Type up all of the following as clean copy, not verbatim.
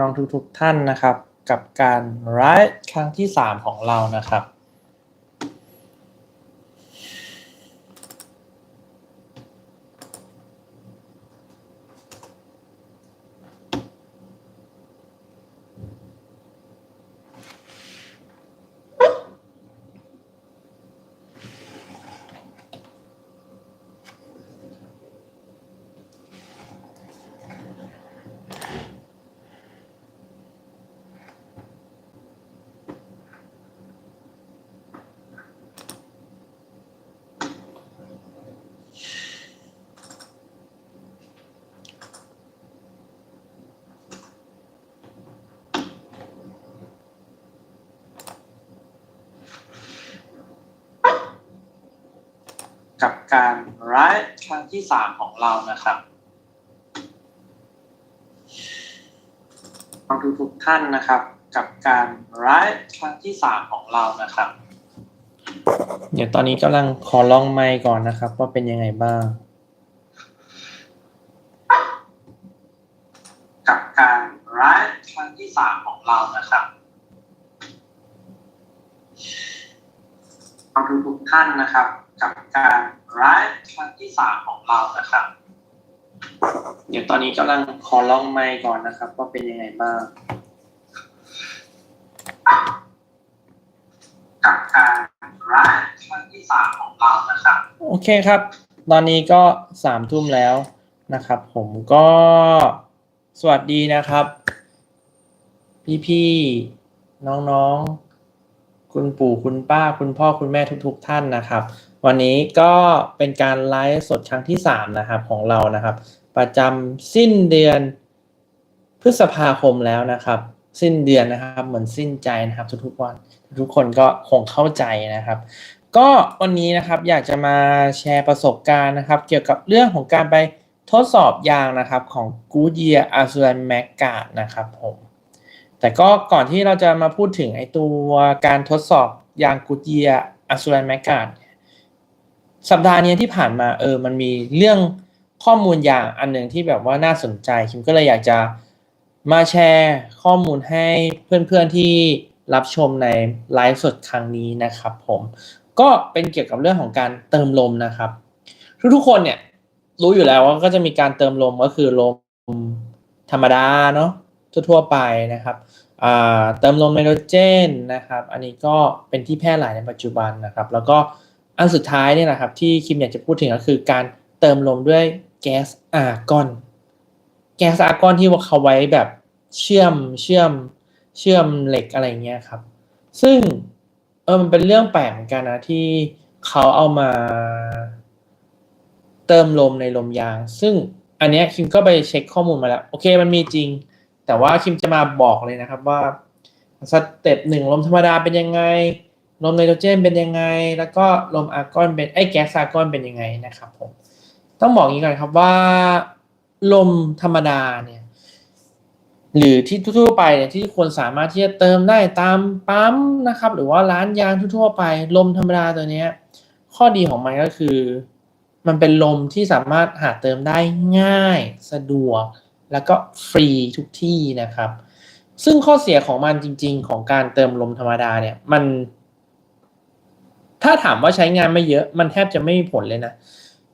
น้องทุกท่านนะครับกับการไลฟ์ครั้งที่3ของเรานะครับกับการไลฟ์ครั้งที่3ของเรานะครับน้องทุกท่านนะครับกับการไลฟ์ครั้งที่3ของเรานะครับเดี๋ยวตอนนี้กำลังขอลองไมค์ก่อนนะครับว่าเป็นยังไงบ้างกับการไลฟ์ครั้งที่3ของเรานะครับน้องทุกท่านนะครับกับการไลฟ์ครั้งที่3ของเรานะครับเดี๋ยวตอนนี้กำลังขอลองไมค์ก่อนนะครับว่าเป็นยังไงบ้างกับการไลฟ์ครั้งที่3ของเรานะครับโอเคครับตอนนี้ก็3 ทุ่มแล้วนะครับผมก็สวัสดีนะครับพี่ๆน้องๆคุณปู่คุณป้าคุณพ่อคุณแม่ทุกท่านนะครับวันนี้ก็เป็นการไลฟ์สดครั้งที่3นะครับของเรานะครับประจำสิ้นเดือนพฤษภาคมแล้วนะครับสิ้นเดือนนะครับเหมือนสิ้นใจนะครับทุกวันทุกคนก็คงเข้าใจนะครับก็วันนี้นะครับอยากจะมาแชร์ประสบการณ์นะครับเกี่ยวกับเรื่องของการไปทดสอบยางนะครับของ Goodyear Assurance Magard นะครับผมแต่ก็ก่อนที่เราจะมาพูดถึงไอ้ตัวการทดสอบยาง Goodyear Assurance Magard สัปดาห์นี้ที่ผ่านมามันมีเรื่องข้อมูลอย่างอันหนึ่งที่แบบว่าน่าสนใจคิมก็เลยอยากจะมาแชร์ข้อมูลให้เพื่อนๆที่รับชมในไลฟ์สดครั้งนี้นะครับผมก็เป็นเกี่ยวกับเรื่องของการเติมลมนะครับทุกๆคนเนี่ยรู้อยู่แล้วว่าก็จะมีการเติมลมก็คือลมธรรมดาเนาะทั่วๆไปนะครับเติมลมไนโตรเจนนะครับอันนี้ก็เป็นที่แพร่หลายในปัจจุบันนะครับแล้วก็อันสุดท้ายเนี่ยนะครับที่คิมอยากจะพูดถึงก็คือการเติมลมด้วยแก๊สอาร์กอนที่ว่าเขาไว้แบบเชื่อมเหล็กอะไรเงี้ยครับซึ่งมันเป็นเรื่องแปลกเหมือนกันนะที่เขาเอามาเติมลมในลมยางซึ่งอันนี้คิมก็ไปเช็คข้อมูลมาแล้วโอเคมันมีจริงแต่ว่าคิมจะมาบอกเลยนะครับว่าสเต็ป1ลมธรรมดาเป็นยังไงลมไนโตรเจนเป็นยังไงแล้วก็ลมอาร์กอนเป็นแก๊สอาร์กอนเป็นยังไงนะครับผมต้องบอกอย่างนี้ก่อนครับว่าลมธรรมดาเนี่ยหรือที่ทั่วไปเนี่ยที่คนสามารถที่จะเติมได้ตามปั๊มนะครับหรือว่าร้านยางทั่วไปลมธรรมดาตัวนี้ข้อดีของมันก็คือมันเป็นลมที่สามารถหาเติมได้ง่ายสะดวกแล้วก็ฟรีทุกที่นะครับซึ่งข้อเสียของมันจริงๆของการเติมลมธรรมดาเนี่ยมันถ้าถามว่าใช้งานไม่เยอะมันแทบจะไม่มีผลเลยนะ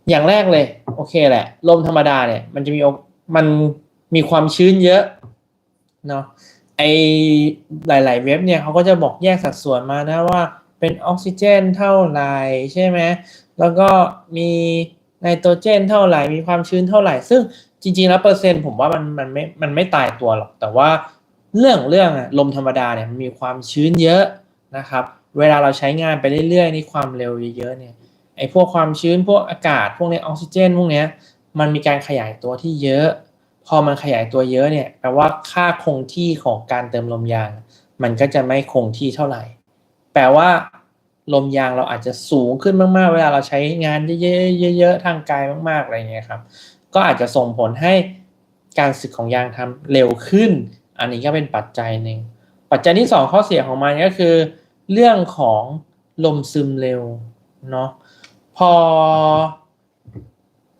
อย่างแรกเลยโอเคแหละลมธรรมดาเนี่ยมันมีความชื้นเยอะเนาะไอหลายๆเว็บเนี่ยเขาก็จะบอกแยกสัดส่วนมานะว่าเป็นออกซิเจนเท่าไหร่ใช่ไหมแล้วก็มีไนโตรเจนเท่าไหร่มีความชื้นเท่าไหร่ซึ่งจริงๆแล้วเปอร์เซ็นต์ผมว่ามันไม่ตายตัวหรอกแต่ว่าเรื่องลมธรรมดาเนี่ยมันมีความชื้นเยอะนะครับเวลาเราใช้งานไปเรื่อยๆนี่ความเร็วเยอะๆเนี่ยไอ้พวกความชื้นพวกอากาศพวกนี้ออกซิเจนพวกนี้มันมีการขยายตัวที่เยอะพอมันขยายตัวเยอะเนี่ยแปลว่าค่าคงที่ของการเติมลมยางมันก็จะไม่คงที่เท่าไหร่แปลว่าลมยางเราอาจจะสูงขึ้นมากๆเวลาเราใช้งานเยอะๆทางไกลมากๆอะไรเงี้ยครับก็อาจจะส่งผลให้การสึกของยางทำเร็วขึ้นอันนี้ก็เป็นปัจจัยหนึ่งปัจจัยที่2ข้อเสียของมันก็คือเรื่องของลมซึมเร็วเนาะพอ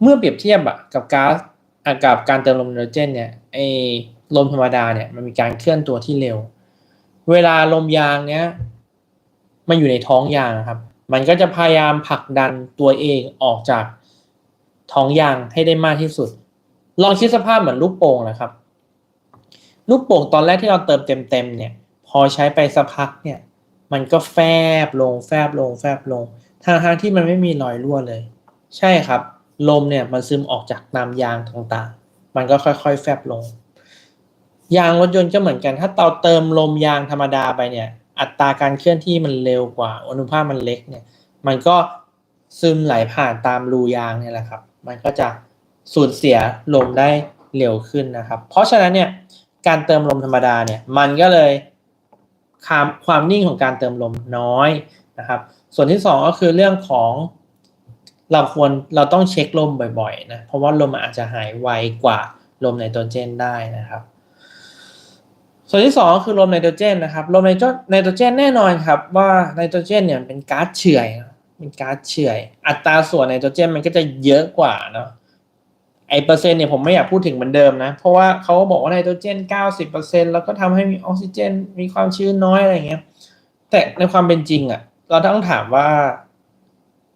เมื่อเปรียบเทียบกับก๊าซกับการเติมลมไนโตรเจนเนี่ย ลมธรรมดาเนี่ยมันมีการเคลื่อนตัวที่เร็วเวลาลมยางเนี้ยมันอยู่ในท้องยางครับมันก็จะพยายามผลักดันตัวเองออกจากท้องยางให้ได้มากที่สุดลองคิดสภาพเหมือนลูกโป่งนะครับลูกโป่งตอนแรกที่เราเติมเต็มเนี่ยพอใช้ไปสักพักเนี่ยมันก็แฟบลงแฟบลงแฟบลงทางที่มันไม่มีรอยรั่วเลยใช่ครับลมเนี่ยมันซึมออกจากน้ำยางต่างๆมันก็ค่อยๆแฟบลงยางรถยนต์ก็เหมือนกันถ้าเราเติมลมยางธรรมดาไปเนี่ยอัตราการเคลื่อนที่มันเร็วกว่าอนุภาคมันเล็กเนี่ยมันก็ซึมไหลผ่านตามรูยางเนี่ยแหละครับมันก็จะสูญเสียลมได้เร็วขึ้นนะครับเพราะฉะนั้นเนี่ยการเติมลมธรรมดาเนี่ยมันก็เลยความนิ่งของการเติมลมน้อยนะครับส่วนที่สองก็คือเรื่องของเราต้องเช็คลมบ่อยๆนะเพราะว่าลมอาจจะหายไวกว่าลมไนโตรเจนได้นะครับส่วนที่สองก็คือลมไนโตรเจนนะครับลมไนโตรเจนแน่นอนครับว่าไนโตรเจนเนี่ยเป็นก๊าซเฉื่อยเป็นก๊าซเฉื่อยอัตราส่วนไนโตรเจนมันก็จะเยอะกว่าเนาะไอเปอร์เซ็นต์เนี่ยผมไม่อยากพูดถึงเหมือนเดิมนะเพราะว่าเขาบอกว่าไนโตรเจน90%แล้วก็ทำให้มีออกซิเจนมีความชื้นน้อยอะไรเงี้ยแต่ในความเป็นจริงอ่ะเราต้องถามว่า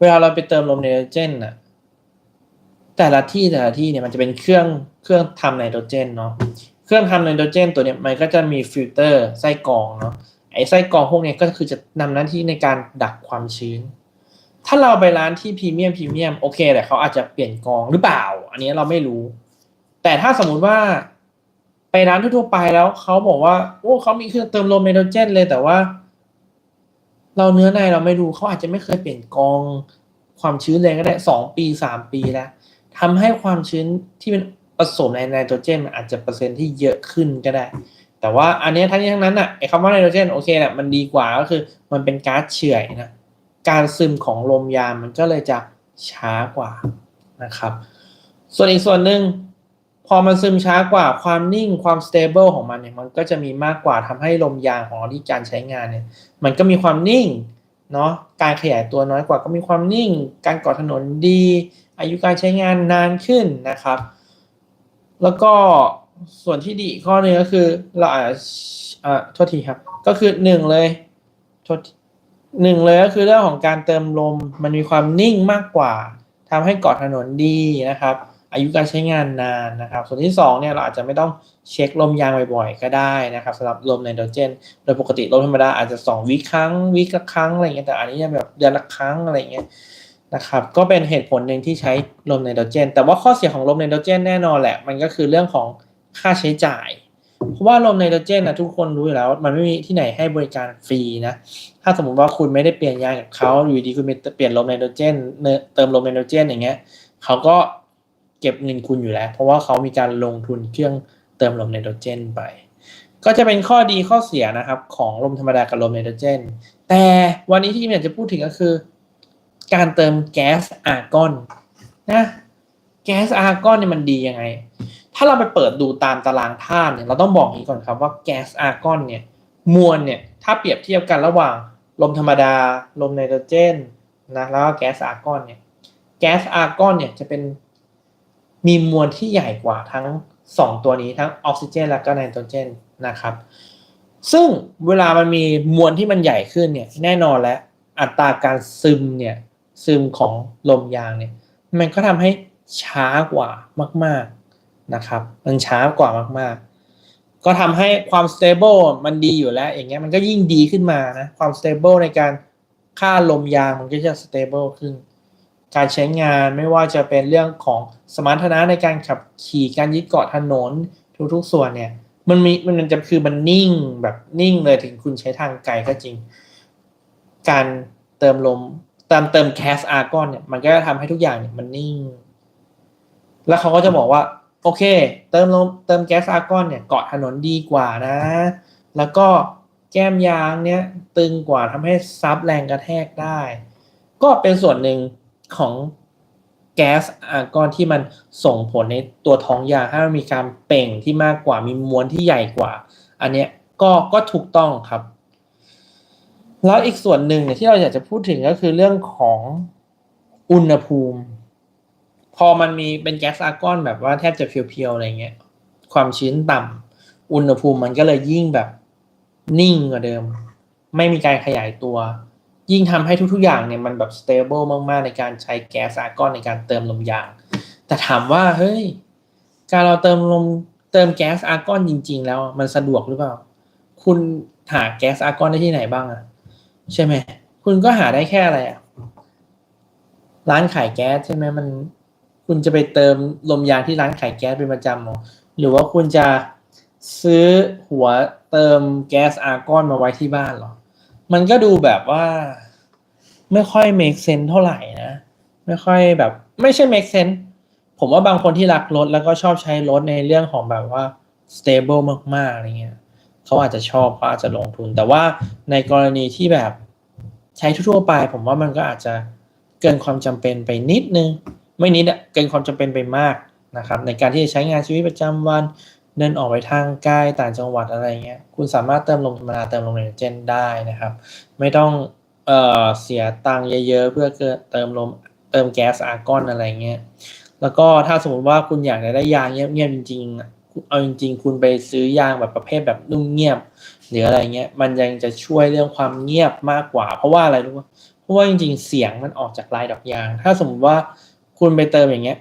เวลาเราไปเติมลมไนโตรเจนอ่ะแต่ละที่เนี่ยมันจะเป็นเครื่องทำไนโตรเจนเนาะเครื่องทำไนโตรเจนตัวเนี้ยมันก็จะมีฟิลเตอร์ไส้กรองเนาะไอไส้กรองพวกนี้ก็คือจะนำหน้าที่ในการดักความชื้นถ้าเราไปร้านที่พรีเมียมโอเคแต่เขาอาจจะเปลี่ยนกรองหรือเปล่าอันนี้เราไม่รู้แต่ถ้าสมมุติว่าไปร้านทั่วไปแล้วเขาบอกว่าโอ้เขามีเครื่องเติมลมไนโตรเจนเลยแต่ว่าเราเนื้อในเราไม่รู้เขาอาจจะไม่เคยเปลี่ยนกรองความชื้นเลยก็ได้2 ปี3 ปีแล้วทำให้ความชื้นที่มันผสมในไนโตรเจนมันอาจจะเปอร์เซ็นต์ที่เยอะขึ้นก็ได้แต่ว่าอันนี้ทั้งนี้ทั้งนั้นอ่ะไอ้คำว่าไนโตรเจนโอเคแหละมันดีกว่าก็คือมันเป็นก๊าซเฉื่อยนะการซึมของลมยางมันก็เลยจะช้ากว่านะครับส่วนอีกส่วนหนึ่งพอมันซึมช้ากว่าความนิ่งความ stable ของมันเนี่ยมันก็จะมีมากกว่าทำให้ลมยางของเราที่การใช้งานเนี่ยมันก็มีความนิ่งเนาะการขยายตัวน้อยกว่าก็มีความนิ่งการก่อถนนดีอายุการใช้งานนานขึ้นนะครับแล้วก็ส่วนที่ดีอีกข้อหนึ่งก็คือเราอาจจะโทษทีครับก็คือหนึ่งเลยโทษหนึ่งเลยก็คือเรื่องของการเติมลมมันมีความนิ่งมากกว่าทำให้เกาะถนนดีนะครับอายุการใช้งานนานนะครับส่วนที่สองเนี่ยเราอาจจะไม่ต้องเช็คลมยางบ่อยๆก็ได้นะครับสำหรับลมไนโตรเจนโดยปกติลมธรรมดาอาจจะ2 วีคครั้งวีคละครั้งอะไรเงี้ยแต่อันนี้แบบเดือนละครั้งอะไรเงี้ยนะครับก็เป็นเหตุผลหนึ่งที่ใช้ลมไนโตรเจนแต่ว่าข้อเสียของลมไนโตรเจนแน่นอนแหละมันก็คือเรื่องของค่าใช้จ่ายเพราะว่าลมไนโตรเจนนะทุกคนรู้อยู่แล้วมันไม่มีที่ไหนให้บริการฟรีนะถ้าสมมติว่าคุณไม่ได้เปลี่ยนยางกับเขาอยู่ดีคุณไปเปลี่ยนลมไนโตรเจนเติมลมไนโตรเจนอย่างเงี้ยเขาก็เก็บเงินคุณอยู่แล้วเพราะว่าเขามีการลงทุนเครื่องเติมลมไนโตรเจนไปก็จะเป็นข้อดีข้อเสียนะครับของลมธรรมดากับลมไนโตรเจนแต่วันนี้ที่อยากจะพูดถึงก็คือการเติมแก๊สอาร์กอนนะแก๊สอาร์กอนเนี่ยมันดียังไงถ้าเราไปเปิดดูตามตารางธาตุเนี่ยเราต้องบอกอย่างนี้ก่อนครับว่าแก๊สอาร์กอนเนี่ยมวลเนี่ยถ้าเปรียบเทียบกันระหว่างลมธรรมดาลมไนโตรเจนนะแล้วก็แก๊สอาร์กอนเนี่ยแก๊สอาร์กอนเนี่ยจะเป็นมีมวลที่ใหญ่กว่าทั้ง2ตัวนี้ทั้งออกซิเจนและก็ไนโตรเจนนะครับซึ่งเวลามันมีมวลที่มันใหญ่ขึ้นเนี่ยแน่นอนและอัตราการซึมของลมยางเนี่ยมันก็ทำให้ช้ากว่ามากๆนะครับมันช้ากว่ามากๆก็ทำให้ความ stable มันดีอยู่แล้วอย่างเงี้ยมันก็ยิ่งดีขึ้นมานะความ stable ในการค่าลมยางมันก็จะ stable ขึ้นการใช้งานไม่ว่าจะเป็นเรื่องของสมรรถนะในการขับขี่การยึดเกาะถนนทุกๆส่วนเนี่ยมันจะคือมันนิ่งแบบนิ่งเลยถึงคุณใช้ทางไกลก็จริงการเติมลมเติมแคสอาร์กอนเนี่ยมันก็จะทำให้ทุกอย่างเนี่ยมันนิ่งแล้วเขาก็จะบอกว่าโอเคเติมแก๊สอาร์กอนเนี่ยเกาะถนนดีกว่านะแล้วก็แก้มยางเนี่ยตึงกว่าทำให้ซับแรงกระแทกได้ก็เป็นส่วนหนึ่งของแก๊สอาร์กอนที่มันส่งผลในตัวท้องยางให้มันมีการเป่งที่มากกว่ามีมวลที่ใหญ่กว่าอันเนี้ยก็ถูกต้องครับแล้วอีกส่วนหนึ่งเนี่ยที่เราอยากจะพูดถึงก็คือเรื่องของอุณหภูมิพอมันมีเป็นแก๊สอาร์กอนแบบว่าแทบจะเพียวๆอะไรเงี้ยความชื้นต่ อุณหภูมิมันก็เลยยิ่งแบบนิ่งกว่าเดิมไม่มีการขยายตัวยิ่งทำให้ทุกๆอย่างเนี่ยมันแบบ stable มากๆในการใช้แก๊สอาร์กอนในการเติมลมยางแต่ถามว่าเฮ้ยการเราเติมแก๊สอาร์กอนจริงๆแล้วมันสะดวกหรือเปล่าคุณหาแก๊สอาร์กอนได้ที่ไหนบ้างอะใช่ไหมคุณก็หาได้แค่อะไรอะร้านขายแก๊สใช่ไหมมันคุณจะไปเติมลมยางที่ร้านขายแก๊สเป็นประจำหรอหรือว่าคุณจะซื้อหัวเติมแก๊สอาร์กอนมาไว้ที่บ้านหรอมันก็ดูแบบว่าไม่ค่อย make sense เท่าไหร่นะไม่ค่อยแบบไม่ใช่ make sense ผมว่าบางคนที่รักรถแล้วก็ชอบใช้รถในเรื่องของแบบว่า stable มากๆอะไรเงี้ยเขาอาจจะชอบเขาอาจจะลงทุนแต่ว่าในกรณีที่แบบใช้ทั่วไปผมว่ามันก็อาจจะเกินความจำเป็นไปนิดนึงไม่นิดอะเกินความจำเป็นไปมากนะครับในการที่จะใช้งานชีวิตประจำวันเดินออกไปทางไกลต่างจังหวัดอะไรเงี้ยคุณสามารถเติมลมธรรมดาเติมลมไนโตรเจนได้นะครับไม่ต้องเสียตังค์เยอะๆเพื่อเติมแก๊สอาร์กอนอะไรเงี้ยแล้วก็ถ้าสมมติว่าคุณอยากจะได้ยางเงียบๆจริงๆเอาจริงๆคุณไปซื้อยางแบบประเภทแบบนุ่มเงียบหรืออะไรเงี้ยมันยังจะช่วยเรื่องความเงียบมากกว่าเพราะว่าอะไรรู้ไหมเพราะว่าจริงๆเสียงมันออกจากลายดอกยางถ้าสมมติว่าคุณไปเติมอย่างเงี้ย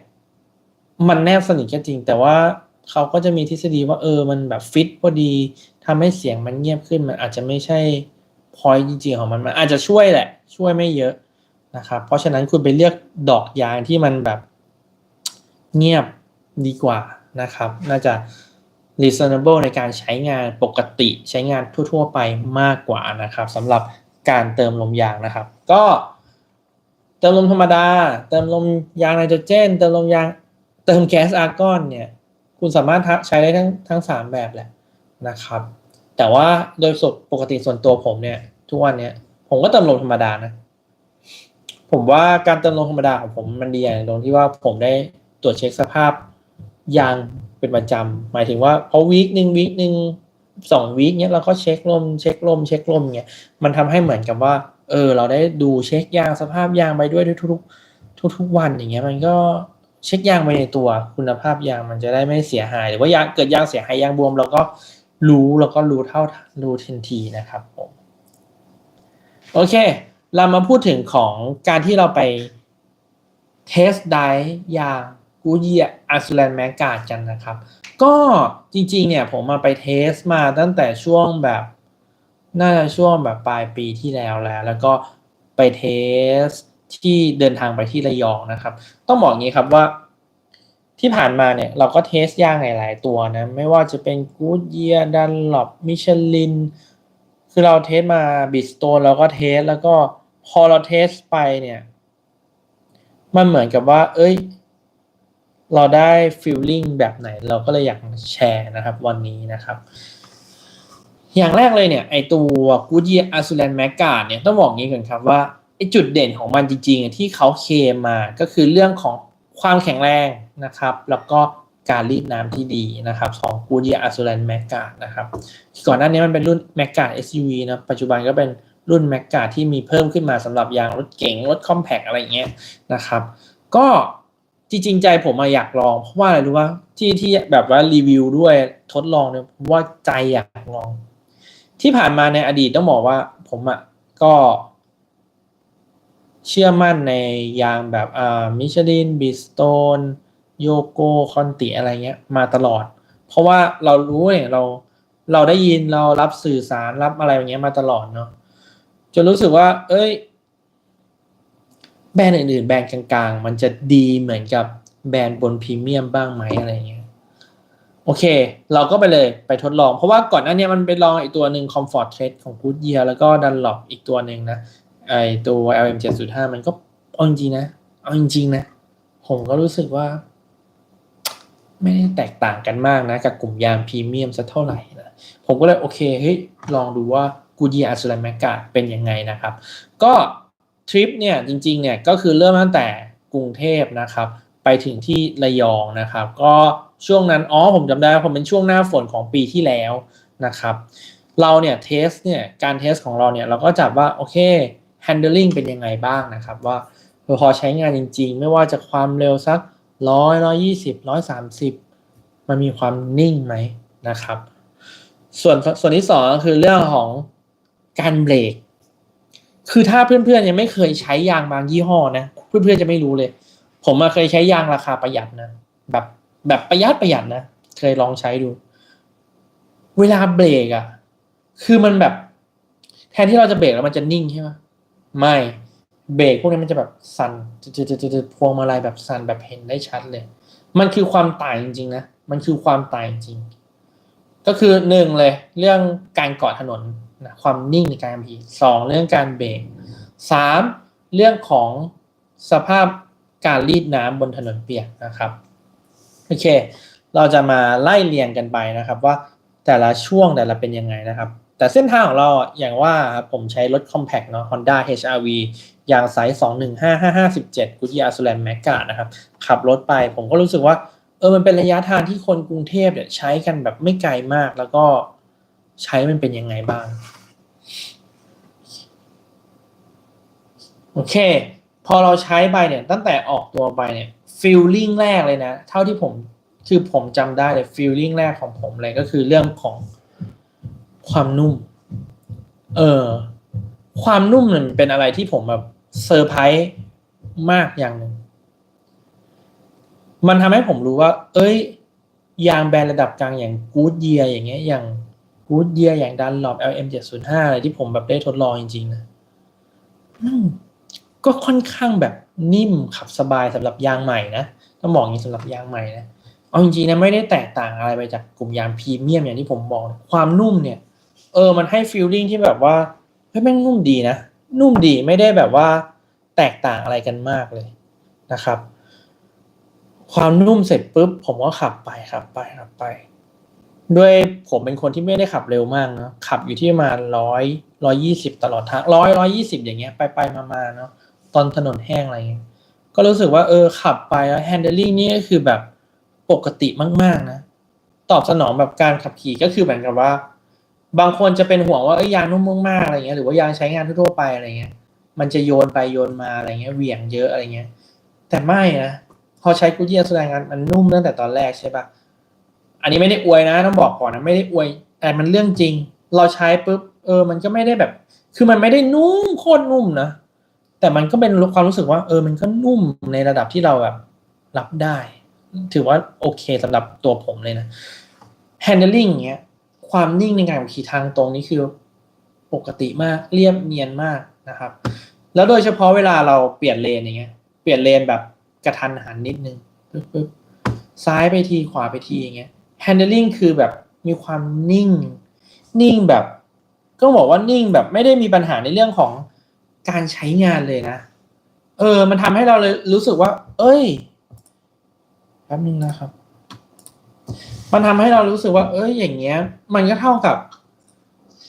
มันแนบสนิทก็จริงแต่ว่าเขาก็จะมีทฤษฎีว่ามันแบบฟิตพอดีทำให้เสียงมันเงียบขึ้นมันอาจจะไม่ใช่พอยต์จริงๆของมันอาจจะช่วยแหละช่วยไม่เยอะนะครับเพราะฉะนั้นคุณไปเลือกดอกยางที่มันแบบเงียบดีกว่านะครับน่าจะ reasonable ในการใช้งานปกติใช้งานทั่วๆไปมากกว่านะครับสำหรับการเติมลมยางนะครับก็เติมลมธรรมดาเติมลมยางไนโตรเจนเติมลมยางเติมแก๊สอาร์กอนเนี่ยคุณสามารถใช้ได้ทั้ง3แบบแหละนะครับแต่ว่าโดยปกติส่วนตัวผมเนี่ยทุกวันเนี่ยผมก็เติมลมธรรมดานะผมว่าการเติมลมธรรมดาของผมมันดีอย่างตรงที่ว่าผมได้ตรวจเช็คสภาพยางเป็นประจำหมายถึงว่าพอวีคหนึ่ง2 วีคเนี้ยเราก็เช็คลมเนี้ยมันทำให้เหมือนกับว่าเราได้ดูเช็คยางสภาพยางไปด้วยทุกวันอย่างเงี้ยมันก็เช็คยางไปในตัวคุณภาพยางมันจะได้ไม่เสียหายหรือว่ายางเกิดยางเสียหายยางบวมเราก็รู้ทันทีนะครับผมโอเคเรามาพูดถึงของการที่เราไปเทสไดร์ยางกูเยียอาซูแลนแมกกาดกันนะครับก็จริงๆเนี่ยผมมาไปเทสมาตั้งแต่ช่วงแบบน่าจะช่วงแบบปลายปีที่แล้วก็ไปเทสที่เดินทางไปที่ระยองนะครับต้องบอกงี้ครับว่าที่ผ่านมาเนี่ยเราก็เทสยางหลายๆตัวนะไม่ว่าจะเป็นกู๊ดเยียร์ดันลอปมิชลินคือเราเทสมาบิสโตนเราก็เทสแล้วก็พอเราเทสไปเนี่ยมันเหมือนกับว่าเราได้ฟีลลิ่งแบบไหนเราก็เลยอยากแชร์นะครับวันนี้นะครับอย่างแรกเลยเนี่ยไอตัว Goodyear Azulane Maggard เนี่ยต้องบอกงี้ก่อนครับว่าไอจุดเด่นของมันจริงๆที่เขาเคลมมาก็คือเรื่องของความแข็งแรงนะครับแล้วก็การรีดน้ำที่ดีนะครับของ Goodyear Azulane Maggard นะครับก่อนหน้านี้มันเป็นรุ่น Maggard SUV นะปัจจุบันก็เป็นรุ่น Maggard ที่มีเพิ่มขึ้นมาสำหรับยางรถเก๋งรถคอมแพคอะไรเงี้ยนะครับก็จริงๆใจผมอยากลองเพราะว่าอะไรรู้ว่าที่แบบว่ารีวิวด้วยทดลองเนี่ยว่าใจอยากลองที่ผ่านมาในอดีตต้องบอกว่าผมก็เชื่อมั่นในยางแบบมิชลินบิสโตนโยโกคอนติอะไรเงี้ยมาตลอดเพราะว่าเรารู้เนี่ยเราได้ยินเรารับสื่อสารรับอะไรอย่างเงี้ยมาตลอดเนาะจนรู้สึกว่าแบรนด์อื่นๆแบรนด์กลางๆมันจะดีเหมือนกับแบรนด์บนพรีเมียมบ้างไหมอะไรเงี้ยโอเคเราก็ไปทดลองเพราะว่าก่อนหน้านี้มันไปลองอีกตัวหนึ่ง Comfort Trade ของ Goodyear แล้วก็ Dunlop อีกตัวหนึ่งนะไอตัว LM705 มันก็เอาจริงๆนะผมก็รู้สึกว่าไม่ได้แตกต่างกันมากนะกับกลุ่มยางพรีเมียมสักเท่าไหร่นะผมก็เลยโอเคลองดูว่า Goodyear Azulane Maggard เป็นยังไงนะครับก็ทริปเนี่ยจริงๆเนี่ยก็คือเริ่มตั้งแต่กรุงเทพนะครับไปถึงที่ระยองนะครับก็ช่วงนั้นผมจำได้ผมเป็นช่วงหน้าฝนของปีที่แล้วนะครับเราเนี่ยการเทสของเราเนี่ยเราก็จับว่าโอเค handling เป็นยังไงบ้างนะครับว่าพอใช้งานจริงๆไม่ว่าจะความเร็วสัก120 130มันมีความนิ่งไหมนะครับ ส่วนที่สองก็คือเรื่องของการเบรกคือถ้าเพื่อนๆยังไม่เคยใช้ยางบางยี่ห้อนะเพื่อนๆจะไม่รู้เลยผมเคยใช้ยางราคาประหยัดนะแบบประหยัดนะเคยลองใช้ดูเวลาเบรกอ่ะคือมันแบบแทนที่เราจะเบรกแล้วมันจะนิ่งใช่ไหมไม่เบรกพวกนี้มันจะแบบสั่นจะพวงมาลัยแบบสั่นแบบเห็นได้ชัดเลยมันคือความต่างจริงๆนะมันคือความต่างจริงก็คือหนึ่งเลยเรื่องการเกาะถนนนะความนิ่งในการขับขี่สองเรื่องการเบรกสามเรื่องของสภาพการรีดน้ำบนถนนเปียกนะครับโอเคเราจะมาไล่เรียงกันไปนะครับว่าแต่ละช่วงแต่ละเป็นยังไงนะครับแต่เส้นทางของเราอย่างว่าผมใช้รถ compact เนาะ Honda HR-V ยางไซส์215/557 Goodyear Slam Magga นะครับขับรถไปผมก็รู้สึกว่ามันเป็นระยะทางที่คนกรุงเทพเนี่ยใช้กันแบบไม่ไกลมากแล้วก็ใช้มันเป็นยังไงบ้างโอเคพอเราใช้ไปเนี่ยตั้งแต่ออกตัวไปเนี่ยฟีลลิ่งแรกเลยนะเท่าที่ผมจำได้เลยฟีลลิ่งแรกของผมเลยก็คือเรื่องของความนุ่มเออความนุ่มมันเป็นอะไรที่ผมแบบเซอร์ไพรส์มากอย่างหนึ่งมันทำให้ผมรู้ว่ายางแบรนด์ระดับกลางอย่างกู๊ดเยียร์อย่างเงี้ยอย่างกู๊ดเยียร์อย่างดันลอป LM705 อะไรที่ผมแบบได้ทดลองจริงๆนะก็ค่อนข้างแบบนิ่มขับสบายสำหรับยางใหม่นะต้องบอกอย่างนี้สำหรับยางใหม่นะเอาจริงๆนะไม่ได้แตกต่างอะไรไปจากกลุ่มยางพรีเมียมอย่างที่ผมบอกความนุ่มเนี่ยมันให้ฟีลลิ่งที่แบบว่าแม่งนุ่มดีนะนุ่มดีไม่ได้แบบว่าแตกต่างอะไรกันมากเลยนะครับความนุ่มเสร็จปุ๊บผมก็ขับไปด้วยผมเป็นคนที่ไม่ได้ขับเร็วมากเนาะขับอยู่ที่ประมาณ120ตลอดทาง120อย่างเงี้ยไปมาเนาะตอนถนนแห้งอะไรเงี้ยก็รู้สึกว่าขับไปแล้ว handling นี่ก็คือแบบปกติมากๆนะตอบสนองแบบการขับขี่ก็คือเหมือนกับว่าบางคนจะเป็นห่วงว่ายางนุ่มมากๆอะไรเงี้ยหรือว่ายางใช้งานทั่วไปอะไรเงี้ยมันจะโยนไปโยนมาอะไรเงี้ยเหวี่ยงเยอะอะไรเงี้ยแต่ไม่นะพอใช้กูเยียแสดงงานมันนุ่มตั้งแต่ตอนแรกใช่ปะ อันนี้ไม่ได้อวยนะต้องบอกก่อนนะไม่ได้อวยแต่มันเรื่องจริงเราใช้ปุ๊บมันก็ไม่ได้แบบคือมันไม่ได้นุ่มโคตรนุ่มนะแต่มันก็เป็นความรู้สึกว่ามันก็นุ่มในระดับที่เราแบบรับได้ถือว่าโอเคสำหรับตัวผมเลยนะ handling เงี้ยความนิ่งในการขี่ทางตรงนี้คือปกติมากเรียบเนียนมากนะครับแล้วโดยเฉพาะเวลาเราเปลี่ยนเลนอย่างเงี้ยเปลี่ยนเลนแบบกระทันหันนิดนึงปึ๊บซ้ายไปทีขวาไปทีอย่างเงี้ย handling คือแบบมีความนิ่งแบบก็บอกว่านิ่งแบบไม่ได้มีปัญหาในเรื่องของการใช้งานเลยนะมันทำให้เราเลยรู้สึกว่าแป๊บนึงนะครับมันทำให้เรารู้สึกว่าอย่างเงี้ยมันก็เท่ากับ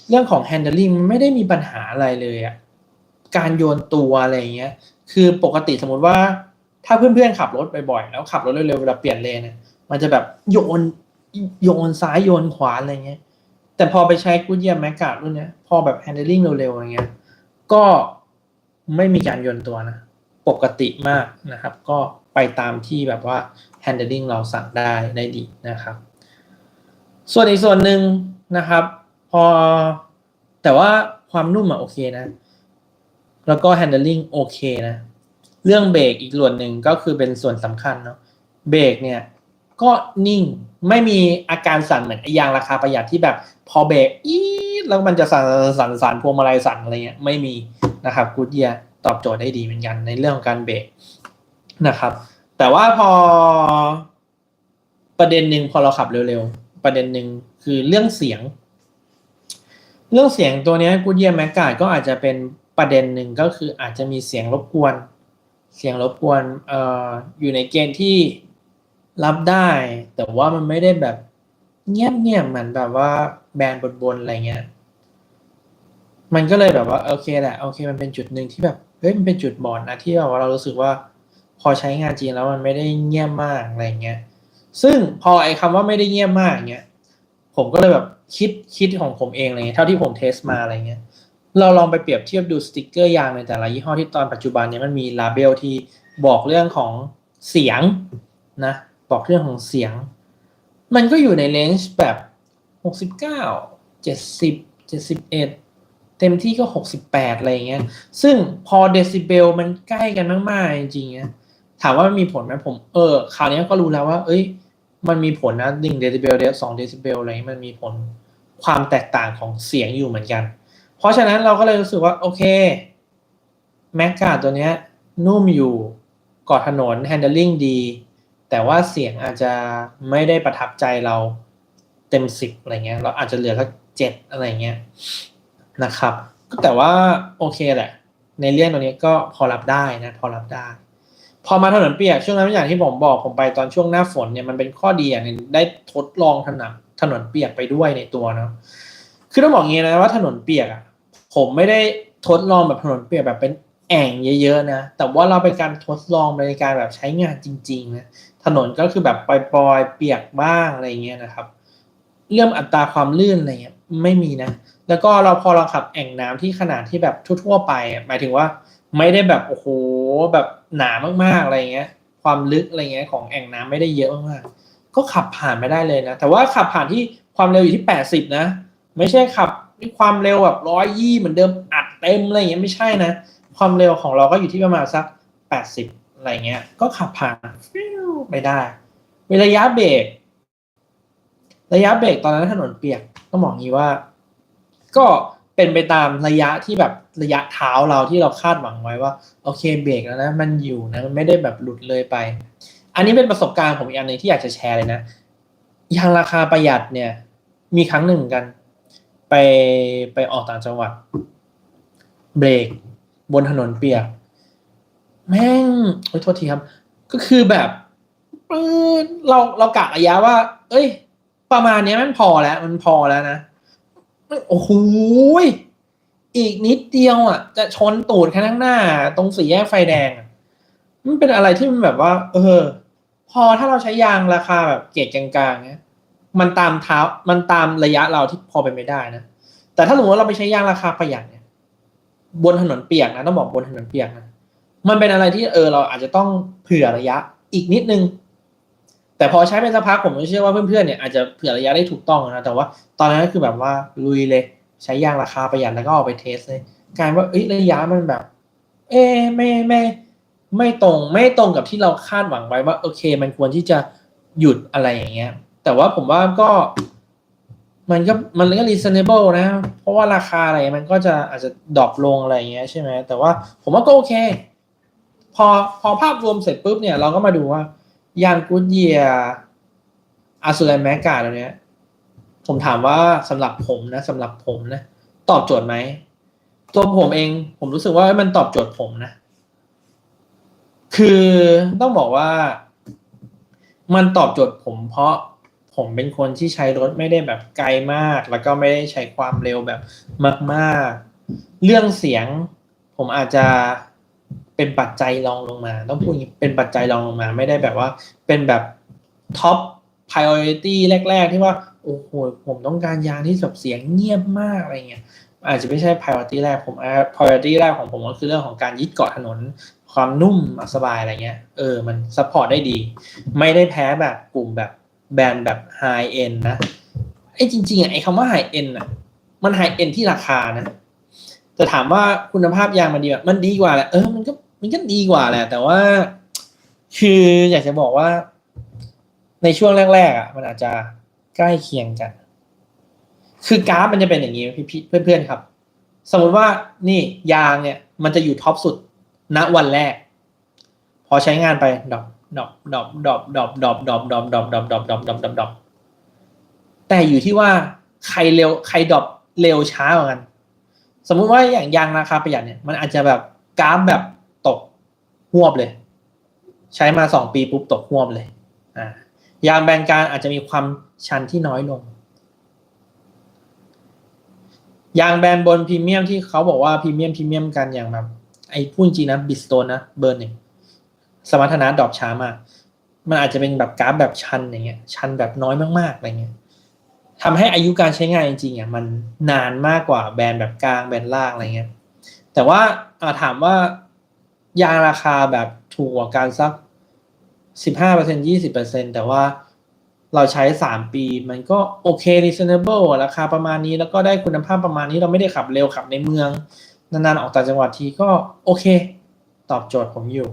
เรื่องของ handling มันไม่ได้มีปัญหาอะไรเลยอะการโยนตัวอะไรเงี้ยคือปกติสมมติว่าถ้าเพื่อนๆขับรถบ่อยๆแล้วขับรถเร็วๆเวลาเปลี่ยนเลนเนี่ยมันจะแบบโยนซ้ายโยนขวาอะไรเงี้ยแต่พอไปใช้กู๊ดเยียร์แมกการุ่นเนี้ยพอแบบ handling เร็วๆอย่างเงี้ยก็ไม่มีการโยนตัวนะปกติมากนะครับก็ไปตามที่แบบว่า handling เราสั่งได้ดีนะครับส่วนอีกส่วนหนึ่งนะครับพอแต่ว่าความนุ่มโอเคนะแล้วก็ handling โอเคนะเรื่องเบรกอีกส่วนหนึ่งก็คือเป็นส่วนสำคัญเนาะเบรกเนี่ยก็นิ่งไม่มีอาการสั่นเหมือนยางราคาประหยัดที่แบบพอเบรกแล้วมันจะสั่นพวงมาลัยสั่นอะไรเงี้ยไม่มีนะครับกู๊ดเยียร์ตอบโจทย์ได้ดีเหมือนกันในเรื่องของการเบรกนะครับแต่ว่าพอประเด็นหนึ่งพอเราขับเร็วๆประเด็นหนึ่งคือเรื่องเสียงตัวนี้กู๊ดเยียร์แมกกาก็อาจจะเป็นประเด็นหนึ่งก็คืออาจจะมีเสียงรบกวนอยู่ในเกณฑ์ที่รับได้แต่ว่ามันไม่ได้แบบเงียบเหมือนแบบว่าแบรนด์บนๆอะไรเงี้ยมันก็เลยแบบว่าโอเคแหละโอเคมันเป็นจุดหนึ่งที่แบบมันเป็นจุดบอดนะที่แบบว่าเรารู้สึกว่าพอใช้งานจริงแล้วมันไม่ได้เงียบมากอะไรเงี้ยซึ่งพอไอ้คำว่าไม่ได้เงียบมากเงี้ยผมก็เลยแบบคิดของผมเองอะไรเงี้ยเท่าที่ผมเทสมาอะไรเงี้ยเราลองไปเปรียบเทียบดูสติกเกอร์ยางในแต่ละยี่ห้อที่ตอนปัจจุบันเนี่ยมันมีลาเบลที่บอกเรื่องของเสียงนะบอกเรื่องของเสียงมันก็อยู่ในเลนจ์แบบ69 70 71เต็มที่ก็68อะไรเงี้ยซึ่งพอเดซิเบลมันใกล้กันมากๆจริงๆนะถามว่ามันมีผลไหมผมคราวนี้ก็รู้แล้วว่ามันมีผลนะ1 เดซิเบล2 เดซิเบลอะไรมันมีผลความแตกต่างของเสียงอยู่เหมือนกันเพราะฉะนั้นเราก็เลยรู้สึกว่าโอเคแมกกาตัวเนี้ยนุ่มอยู่เกาะถนน handling ดีแต่ว่าเสียงอาจจะไม่ได้ประทับใจเราเต็ม10อะไรเงี้ยเราอาจจะเหลือสัก7อะไรเงี้ยนะครับแต่ว่าโอเคแหละในเรื่องตรงนี้ก็พอรับได้นะพอรับได้พอมาถนนเปียกช่วงนั้นอย่างที่ผมบอกผมไปตอนช่วงหน้าฝนเนี่ยมันเป็นข้อดีอย่างนึงได้ทดลองถนนเปียกไปด้วยในตัวเนาะคือต้องบอกงี้นะว่าถนนเปียกอ่ะผมไม่ได้ทดลองแบบถนนเปียกแบบเป็นแอ่งเยอะๆนะแต่ว่าเราเป็นการทดลองในการแบบใช้งานจริงๆนะถนนก็คือแบบปล่อยๆเปียกบ้างอะไรเงี้ยนะครับเรื่องอัตราความลื่นอะไรเงี้ยไม่มีนะแล้วก็พอเราขับแอ่งน้ำที่ขนาดที่แบบทั่วๆไปหมายถึงว่าไม่ได้แบบโอ้โหแบบหนามากๆอะไรเงี้ยความลึกอะไรเงี้ยของแอ่งน้ำไม่ได้เยอะมากๆก็ขับผ่านไม่ได้เลยนะแต่ว่าขับผ่านที่ความเร็วอยู่ที่80นะไม่ใช่ขับที่ความเร็วแบบ120เหมือนเดิมอัดเต็มอะไรเงี้ยไม่ใช่นะความเร็วของเราก็อยู่ที่ประมาณสัก80อะไรเงี้ยก็ขับผ่านไปได้มีระยะเบรกตอนนั้นถนนเปียกต้องบอกงี้ว่าก็เป็นไปตามระยะที่แบบระยะเท้าเราที่เราคาดหวังไว้ว่าโอเคเบรกแล้วนะมันอยู่นะมันไม่ได้แบบหลุดเลยไปอันนี้เป็นประสบการณ์ผมอีกอันนึงที่อยากจะแชร์เลยนะยางราคาประหยัดเนี่ยมีครั้งหนึ่งกันไปออกต่างจังหวัดเบรกบนถนนเปียกแม่งโทษทีครับก็คือแบบเรากะระยะว่าประมาณนี้มันพอแล้วนะโอ้โหอีกนิดเดียวอ่ะจะชนตูดข้างหน้าตรงสี่แยกไฟแดงมันเป็นอะไรที่มันแบบว่าพอถ้าเราใช้ยางราคาแบบเกรดกลางๆเนี่ยมันตามเท้ามันตามระยะเราที่พอเป็นไม่ได้นะแต่ถ้าสมมติว่าเราไปใช้ยางราคาประหยัดเนี่ยบนถนนเปียกนะต้องบอกบนถนนเปียกนะมันเป็นอะไรที่เราอาจจะต้องเผื่อระยะอีกนิดนึงแต่พอใช้ไปสักพักผมเชื่อว่าเพื่อนๆเนี่ยอาจจะเผื่อระยะได้ถูกต้องนะแต่ว่าตอนนั้นก็คือแบบว่าลุยเลยใช้ยางราคาประหยัดแล้วก็เอาไปเทสเลยกลายว่าระยะมันแบบไม่ตรงกับที่เราคาดหวังไว้ว่าโอเคมันควรที่จะหยุดอะไรอย่างเงี้ยแต่ว่าผมว่าก็มันก็ reasonable นะเพราะว่าราคาอะไรมันก็จะอาจจะดรอปลงอะไรอย่างเงี้ยใช่ไหมแต่ว่าผมว่าก็โอเคพอภาพรวมเสร็จปุ๊บเนี่ยเราก็มาดูว่ายางกู๊ดเยียร์อาซูแลนแมกกาตัวเนี้ยผมถามว่าสำหรับผมนะตอบโจทย์ไหมตัวผมเองผมรู้สึกว่ามันตอบโจทย์ผมนะคือต้องบอกว่ามันตอบโจทย์ผมเพราะผมเป็นคนที่ใช้รถไม่ได้แบบไกลมากแล้วก็ไม่ได้ใช้ความเร็วแบบมากๆเรื่องเสียงผมอาจจะเป็นปัจจัยรองลงมาต้องพูดอย่างนี้เป็นปัจจัยรองลงมาไม่ได้แบบว่าเป็นแบบท็อป priority แรกๆที่ว่าโอ้โหผมต้องการยางที่แบบเสียงเงียบมากอะไรเงี้ยอาจจะไม่ใช่ priority แรกpriority แรกของผมก็คือเรื่องของการยึดเกาะถนนความนุ่มสบายอะไรเงี้ยมันซัพพอร์ตได้ดีไม่ได้แพ้แบบกลุ่มแบบแบรนด์แบบ high end นะจริงๆไอ้คำว่า high end มัน high end ที่ราคานะแต่ถามว่าคุณภาพยางมันดีแบบมันดีกว่าแหละมันก็ดีกว่าแหละแต่ว่าคืออยากจะบอกว่าในช่วงแรกๆมันอาจจะใกล้เคียงกันคือกราฟมันจะเป็นอย่างนี้พี่เพื่อนๆครับสมมติว่านี่ยางเนี่ยมันจะอยู่ท็อปสุดณวันแรกพอใช้งานไปดรอปแต่อยู่ที่ว่าใครเร็วใครดรอปเร็วช้ากว่ากันสมมุติว่าอย่างยางราคาประหยัดเนี่ยมันอาจจะแบบกราฟแบบตกหวบเลยใช้มา2 ปีปุ๊บตกหวบเลยยางแบรนด์กลางอาจจะมีความชันที่น้อยลงยางแบรนด์บนพรีเมียมที่เขาบอกว่าพรีเมียมกันอย่างแบบพูดจริงนะบิสโตนนะเบอร์1สมรรถนะดรอปช้ามากมันอาจจะเป็นแบบกราฟแบบชันอย่างเงี้ยชันแบบน้อยมากๆอะไรเงี้ยทำให้อายุการใช้งานจริงๆมันนานมากกว่าแบรนด์แบบกลางแบรนด์ล่างอะไรเงี้ยแต่ว่าถามว่ายางราคาแบบถูกกว่ากันสัก15% 20%แต่ว่า เราใช้3 ปีมันก็โอเค reasonable ราคาประมาณนี้แล้วก็ได้คุณภาพประมาณนี้เราไม่ได้ขับเร็วขับในเมืองนานๆออกต่างจังหวัดทีก็โอเคตอบโจทย์ผมอยู่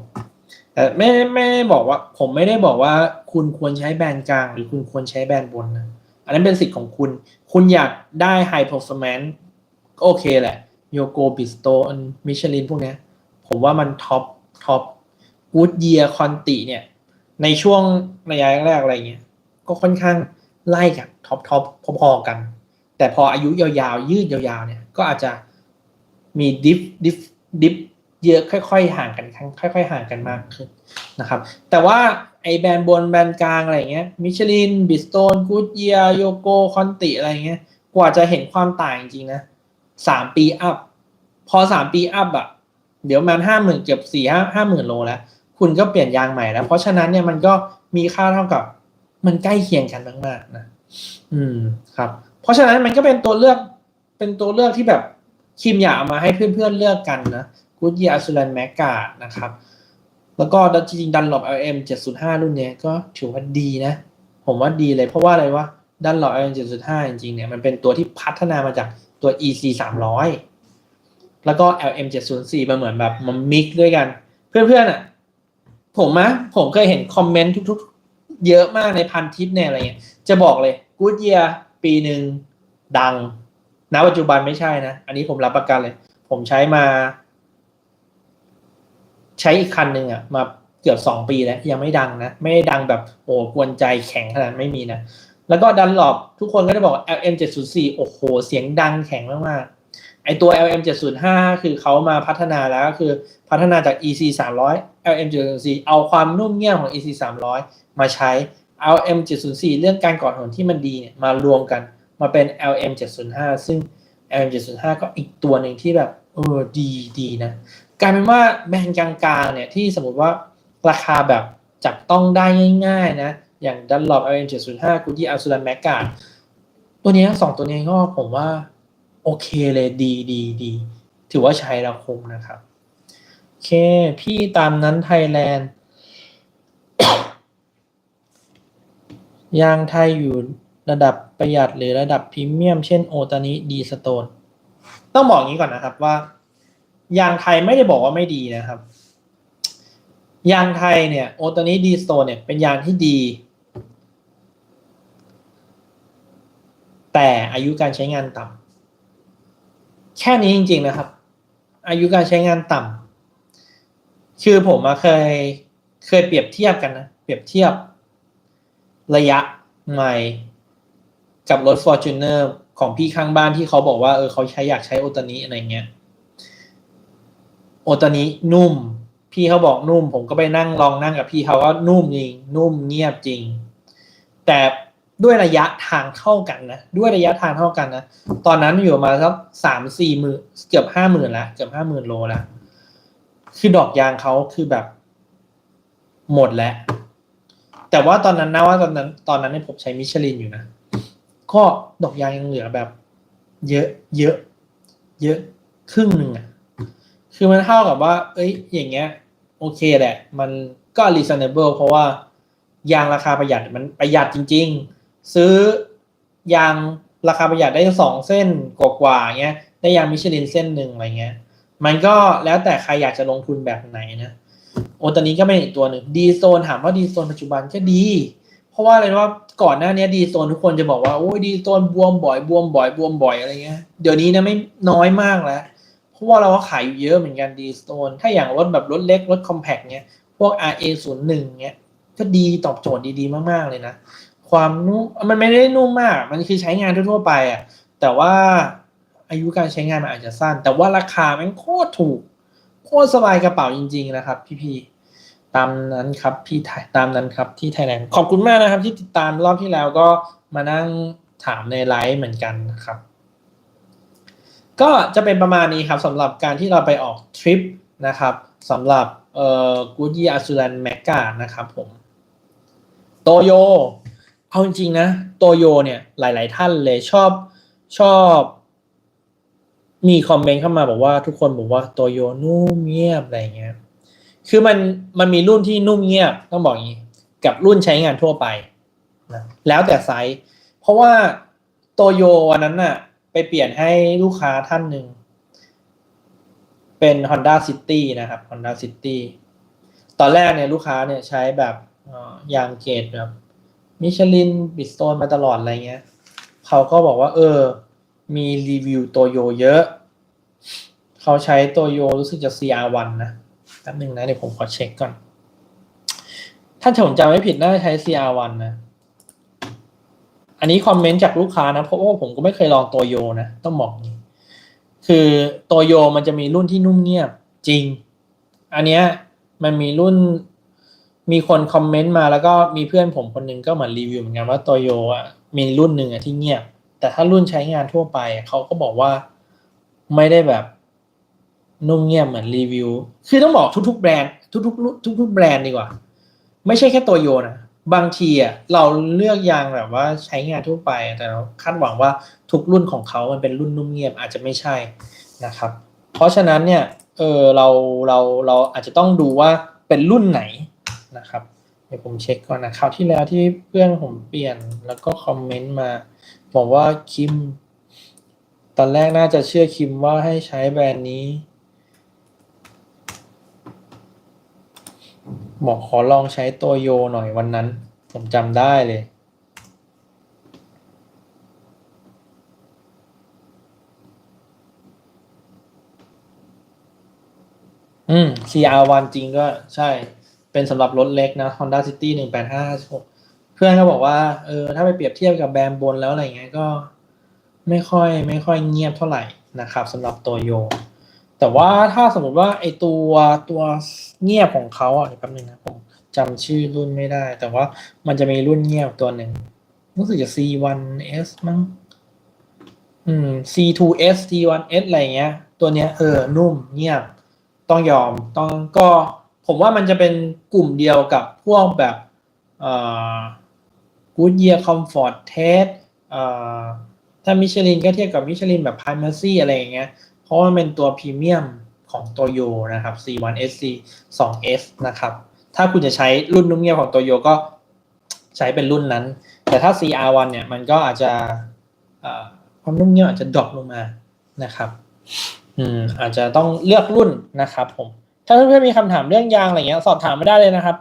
แต่ไม่ได้บอกว่าผมไม่ได้บอกว่าคุณควรใช้แบรนด์กลางหรือคุณควรใช้แบรนด์บนนะอันนั้นเป็นสิทธิ์ของคุณอยากได้ high performance ก็โอเคแหละโยโกบิสโตมิชลินพวกนี้ผมว่ามันท็อปกู๊ดเยียร์คอนติเนี่ยในช่วงระยะแรกอะไรเงี้ยก็ค่อนข้างไล่กับท็อปพอๆกันแต่พออายุยาวๆยืดยาวๆเนี่ยก็อาจจะมีดิฟเยอะค่อยๆห่างกันค่อยๆห่างกันมากขึ้นนะครับแต่ว่าไอแบรนด์บนแบรนด์กลางอะไรเงี้ยมิชลินบิสโตนกู๊ดเยียร์โยโกคอนติอะไรเงี้ยกว่าจะเห็นความต่างจริงๆนะ3 ปีอัพพอ3 ปีอัพอ่ะเดี๋ยวมัน50,000เกือบ50,000โลแล้วคุณก็เปลี่ยนยางใหม่แล้วเพราะฉะนั้นเนี่ยมันก็มีค่าเท่ากับมันใกล้เคียงกันมากๆนะครับเพราะฉะนั้นมันก็เป็นตัวเลือกที่แบบคิมอยากเอามาให้เพื่อนๆเลือกกันนะกู๊ดเยียร์อัสซูรันแมกกานะครับแล้วก็จริงๆดันหลบ LM 705รุ่นนี้ก็ถือว่าดีนะผมว่าดีเลยเพราะว่าอะไรวะดันหลบ LM 705จริงๆเนี่ยมันเป็นตัวที่พัฒนามาจากตัว EC 300แล้วก็ LM 704มันเหมือนแบบมันมิกด้วยกันเพื่อนๆอ่ะผมเคยเห็นคอมเมนต์ทุกๆเยอะมากในพันทิปเนี่ยอะไรเงี้ยจะบอกเลยกู๊ดเยียร์ปีหนึ่งดังณปัจจุบันไม่ใช่นะอันนี้ผมรับประกันเลยผมใช้อีกคันหนึ่งอ่ะมาเกือบ2 ปีแล้วยังไม่ดังนะไม่ได้ดังแบบโอ้กวนใจแข็งขนาดไม่มีนะแล้วก็ดันหลบทุกคนก็จะบอก LM 704โอ้โหเสียงดังแข็งมากๆไอตัว LM 705คือเขามาพัฒนาแล้วก็คือพัฒนาจาก EC 300 LM 704เอาความนุ่มเงียบของ EC 300มาใช้ LM 704เรื่องการก่อถนนที่มันดีเนี่ยมารวมกันมาเป็น LM 705ซึ่ง LM 705ก็อีกตัวหนึ่งที่แบบดีนะกลายเป็นว่าแบรนด์กลางๆเนี่ยที่สมมติว่าราคาแบบจับต้องได้ง่ายๆนะอย่าง Dunlop LM 705 Goodyear Alsuran Maggard ตัวนี้2ตัวนี้ก็ผมว่าโอเคเลยดีถือว่าใช้แล้วคุ้มนะครับโอเคพี่ตามนั้นไทยแลนด์ ยางไทยอยู่ระดับประหยัดหรือระดับพรีเมียมเช่นโอตานิดีสโตนต้องบอกอย่างนี้ก่อนนะครับว่ายางไทยไม่ได้บอกว่าไม่ดีนะครับยางไทยเนี่ยโอตานิดีสโตนเนี่ยเป็นยางที่ดีแต่อายุการใช้งานต่ำแค่นี้จริงๆนะครับอายุการใช้งานต่ำคือผมเคยเปรียบเทียบกันนะเปรียบเทียบระยะใหม่กับรถ Fortuner ของพี่ข้างบ้านที่เขาบอกว่าเขาอยากใช้โอตานิอะไรเงี้ยโอตานินุ่มพี่เขาบอกนุ่มผมก็ไปลองนั่งกับพี่เขาก็นุ่มจริงนุ่มเงียบจริงแต่ด้วยระยะทางเท่ากันนะตอนนั้นอยู่มาสัก3-4 หมื่นเกือบ50,000แล้วเกือบ50,000โลแล้วคือดอกยางเขาคือแบบหมดแล้วแต่ว่าตอนนั้นเนี่ยผมใช้มิชลินอยู่นะก็ดอกยางยังเหลือแบบเยอะครึ่งหนึ่งอ่ะคือมันเท่ากับว่าอย่างเงี้ยโอเคแหละมันก็ reasonable เพราะว่ายางราคาประหยัดมันประหยัดจริงๆซื้อยางราคาประหยัดได้2 เส้นกว่าๆเงี้ยได้ยางมิชลินเส้นหนึ่งอะไรเงี้ยมันก็แล้วแต่ใครอยากจะลงทุนแบบไหนนะโอ้ตอนนี้ก็เป็นอีกตัวหนึ่งดีโซนถามว่าดีโซนปัจจุบันก็ดีเพราะว่าอะไรว่าก่อนหน้านี้ดีโซนทุกคนจะบอกว่าโอ้ยดีโซนบวมบ่อยอะไรเงี้ยเดี๋ยวนี้นะไม่น้อยมากแล้วเพราะว่าเราก็ขายอยู่เยอะเหมือนกันดีโซนถ้าอย่างรถแบบรถเล็กรถคอมแพคเนี้ยพวก RA01 เนี้ยก็ดีตอบโจทย์ดีมากๆเลยนะความนุ่มมันไม่ได้นุ่มมากมันคือใช้งานทั่วไปอ่ะแต่ว่าอายุการใช้งานมันอาจจะสั้นแต่ว่าราคามันโคตรถูกโคตรสบายกระเป๋าจริงๆนะครับพี่ๆตามนั้นครับตามนั้นครับที่ไทยแลนด์ขอบคุณมากนะครับที่ติดตามรอบที่แล้วก็มานั่งถามในไลฟ์เหมือนกันนะครับก็จะเป็นประมาณนี้ครับสำหรับการที่เราไปออกทริปนะครับสำหรับGoodyear Alsuran Maggardนะครับผมโตโยเอาจริงๆนะโตโยเนี่ยหลายๆท่านเลยชอบมีคอมเมนต์เข้ามาบอกว่าทุกคนบอกว่าโตโยนุ่มเงียบอะไรเงี้ยคือมันมีรุ่นที่นุ่มเงียบต้องบอกอย่างนี้กับรุ่นใช้งานทั่วไป นะแล้วแต่ไซส์เพราะว่าโตโยวันนั้นน่ะไปเปลี่ยนให้ลูกค้าท่านหนึ่งเป็น Honda City นะครับ Honda City ตอนแรกเนี่ยลูกค้าเนี่ยใช้แบบยางเกรดแบบมิชลินบิสโตนมาตลอดอะไรเงี้ยเขาก็บอกว่ามีรีวิวโตโยเยอะเขาใช้โตโยรู้สึกจะ CR1 นะแป๊บนึงนะเดี๋ยวผมขอเช็คก่อนถ้าผมจำไม่ผิดน่าจะใช้ CR1 นะอันนี้คอมเมนต์จากลูกค้านะเพราะว่าผมก็ไม่เคยลองโตโยนะต้องบอกนี้คือโตโยมันจะมีรุ่นที่นุ่มเงียบจริงอันเนี้ยมันมีรุ่นมีคนคอมเมนต์มาแล้วก็มีเพื่อนผมคนนึงก็เหมือนรีวิวเหมือนกันว่าโตโยอ่ะมีรุ่นหนึ่งอ่ะที่เงียบแต่ถ้ารุ่นใช้งานทั่วไปเขาก็บอกว่าไม่ได้แบบนุ่มเงียบเหมือนรีวิวคือต้องบอกทุกๆแบรนด์ทุกแบรนด์ดีกว่าไม่ใช่แค่โตโยนะบางทีอ่ะเราเลือกยางแบบว่าใช้งานทั่วไปแต่เราคาดหวังว่าทุกรุ่นของเขามันเป็นรุ่นนุ่มเงียบอาจจะไม่ใช่นะครับเพราะฉะนั้นเนี่ยเราอาจจะต้องดูว่าเป็นรุ่นไหนนะครับเดี๋ยวผมเช็คก่อนนะคราวที่แล้วที่เพื่อนผมเปลี่ยนแล้วก็คอมเมนต์มาบอกว่าคิมตอนแรกน่าจะเชื่อคิมว่าให้ใช้แบรนด์นี้บอกขอลองใช้โตโยหน่อยวันนั้นผมจำได้เลยCR1 จริงก็ใช่เป็นสำหรับรถเล็กนะ Honda City 18556เพื่อนก็บอกว่าถ้าไปเปรียบเทียบกับแบรนด์บนแล้วอะไรเงี้ยก็ไม่ค่อยเงียบเท่าไหร่นะครับสำหรับโตโยแต่ว่าถ้าสมมติว่าไอตัวเงียบของเขาอ่ะแป๊บนึงนะผมจำชื่อรุ่นไม่ได้แต่ว่ามันจะมีรุ่นเงียบตัวหนึ่งรู้สึกจะ C1S มั้งC2S C1S อะไรเงี้ยตัวเนี้ยนุ่มเงียบต้องยอมก็ผมว่ามันจะเป็นกลุ่มเดียวกับพวกแบบเอ่อ Goodyear Comfort Test เอ่อถ้ามิชลินก็เทียบกับมิชลินแบบ Primacy อะไรอย่างเงี้ยเพราะว่าเป็นตัวพรีเมียมของโตโยนะครับ C1S C2S นะครับถ้าคุณจะใช้รุ่นนุ่มเงียบของโตโยก็ใช้เป็นรุ่นนั้นแต่ถ้า CR1 เนี่ยมันก็อาจจะความนุ่มเงียบอาจจะดรอปลงมานะครับอาจจะต้องเลือกรุ่นนะครับผมถ้าเพื่อนๆมีคำถามเรื่องยางอะไรเงี้ยสอบถามไม่ได้เลยนะครับ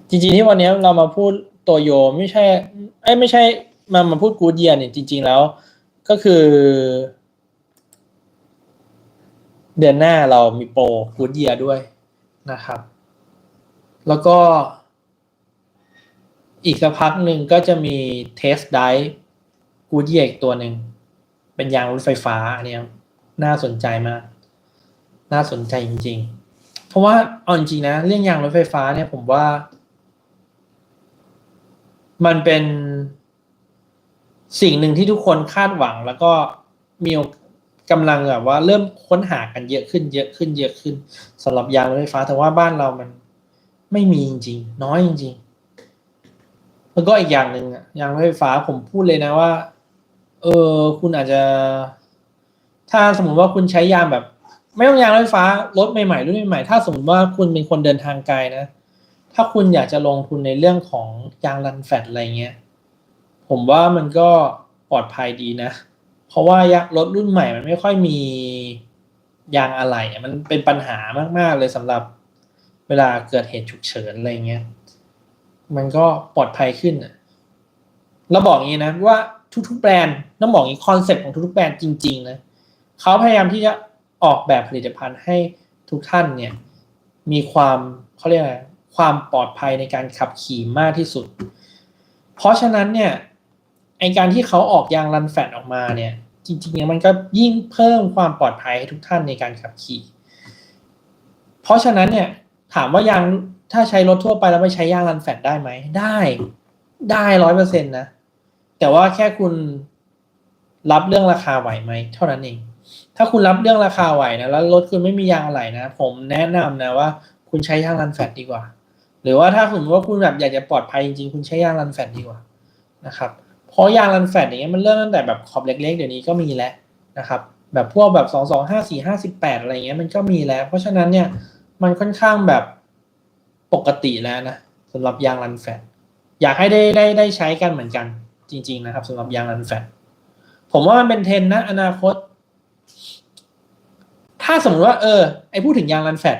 จริงๆที่วันนี้เรามาพูดโตโยไม่ใช่มาพูดกู๊ดเยียร์เนี่ยจริงๆแล้วก็คือเดือนหน้าเรามีโปรกู๊ดเยียร์ด้วยนะครับแล้วก็อีกสักพักหนึ่งก็จะมีเทสไดฟ์กู๊ดเยียร์อีกตัวหนึ่งเป็นยางรถไฟฟ้าเนี่ยน่าสนใจมากน่าสนใจจริงๆเพราะว่าเอาจริงๆนะเรื่องยางรถไฟฟ้าเนี่ยผมว่ามันเป็นสิ่งหนึ่งที่ทุกคนคาดหวังแล้วก็มีกำลังแบบว่าเริ่มค้นหากันเยอะขึ้นสำหรับยางรถไฟฟ้าแต่ว่าบ้านเรามันไม่มีจริงๆน้อยจริงๆแล้วก็อีกอย่างหนึ่งยางรถไฟฟ้าผมพูดเลยนะว่าคุณอาจจะถ้าสมมติว่าคุณใช้ยางแบบไม่ต้องยางรถไฟฟ้ารถใหม่ๆรุ่นใหม่ๆถ้าสมมติว่าคุณเป็นคนเดินทางไกลนะถ้าคุณอยากจะลงทุนในเรื่องของยางรันแฟตอะไรเงี้ยผมว่ามันก็ปลอดภัยดีนะเพราะว่ารถรุ่นใหม่มันไม่ค่อยมียางอะไหล่มันเป็นปัญหามากๆเลยสำหรับเวลาเกิดเหตุฉุกเฉินอะไรเงี้ยมันก็ปลอดภัยขึ้นแล้วบอกอย่างนี้นะว่าทุกๆแบรนด์ต้องบอกอย่างนี้คอนเซ็ปต์ของทุกๆแบรนด์จริงๆนะเขาพยายามที่จะออกแบบผลิตภัณฑ์ให้ทุกท่านเนี่ยมีความเขาเรียกอะไรความปลอดภัยในการขับขี่มากที่สุดเพราะฉะนั้นเนี่ยไอการที่เขาออกยางรันแฟตออกมาเนี่ยจริงๆมันก็ยิ่งเพิ่มความปลอดภัยให้ทุกท่านในการขับขี่เพราะฉะนั้นเนี่ยถามว่ายางถ้าใช้รถทั่วไปแล้วไม่ใช้ยางรันแฟตได้ไหมได้100%นะแต่ว่าแค่คุณรับเรื่องราคาไหวไหมเท่านั้นเองถ้าคุณรับเรื่องราคาไหวนะแล้วรถคุณไม่มียางอะไหล่นะผมแนะนำนะว่าคุณใช้ยางรันแฟตดีกว่าหรือว่าถ้าสมมติว่าคุณแบบอยากจะปลอดภัยจริงๆคุณใช้ยางรันแฟตดีกว่านะครับเพราะยางรันแฟตอย่างเงี้ยมันเริ่มตั้งแต่แบบขอบเล็กๆเดี๋ยวนี้ก็มีแล้วนะครับ แบบพวกแบบ225458อะไรเงี้ยมันก็มีแล้วเพราะฉะนั้นเนี่ยมันค่อนข้างแบบปกติแล้วนะสำหรับยางรันแฟตอยากให้ได้ใช้กันเหมือนกันจริงๆนะครับสำหรับยางรันแฟตผมว่ามันเป็นเทรนด์นะอนาคตถ้าสมมติว่าไอพูดถึงยางรันแฟต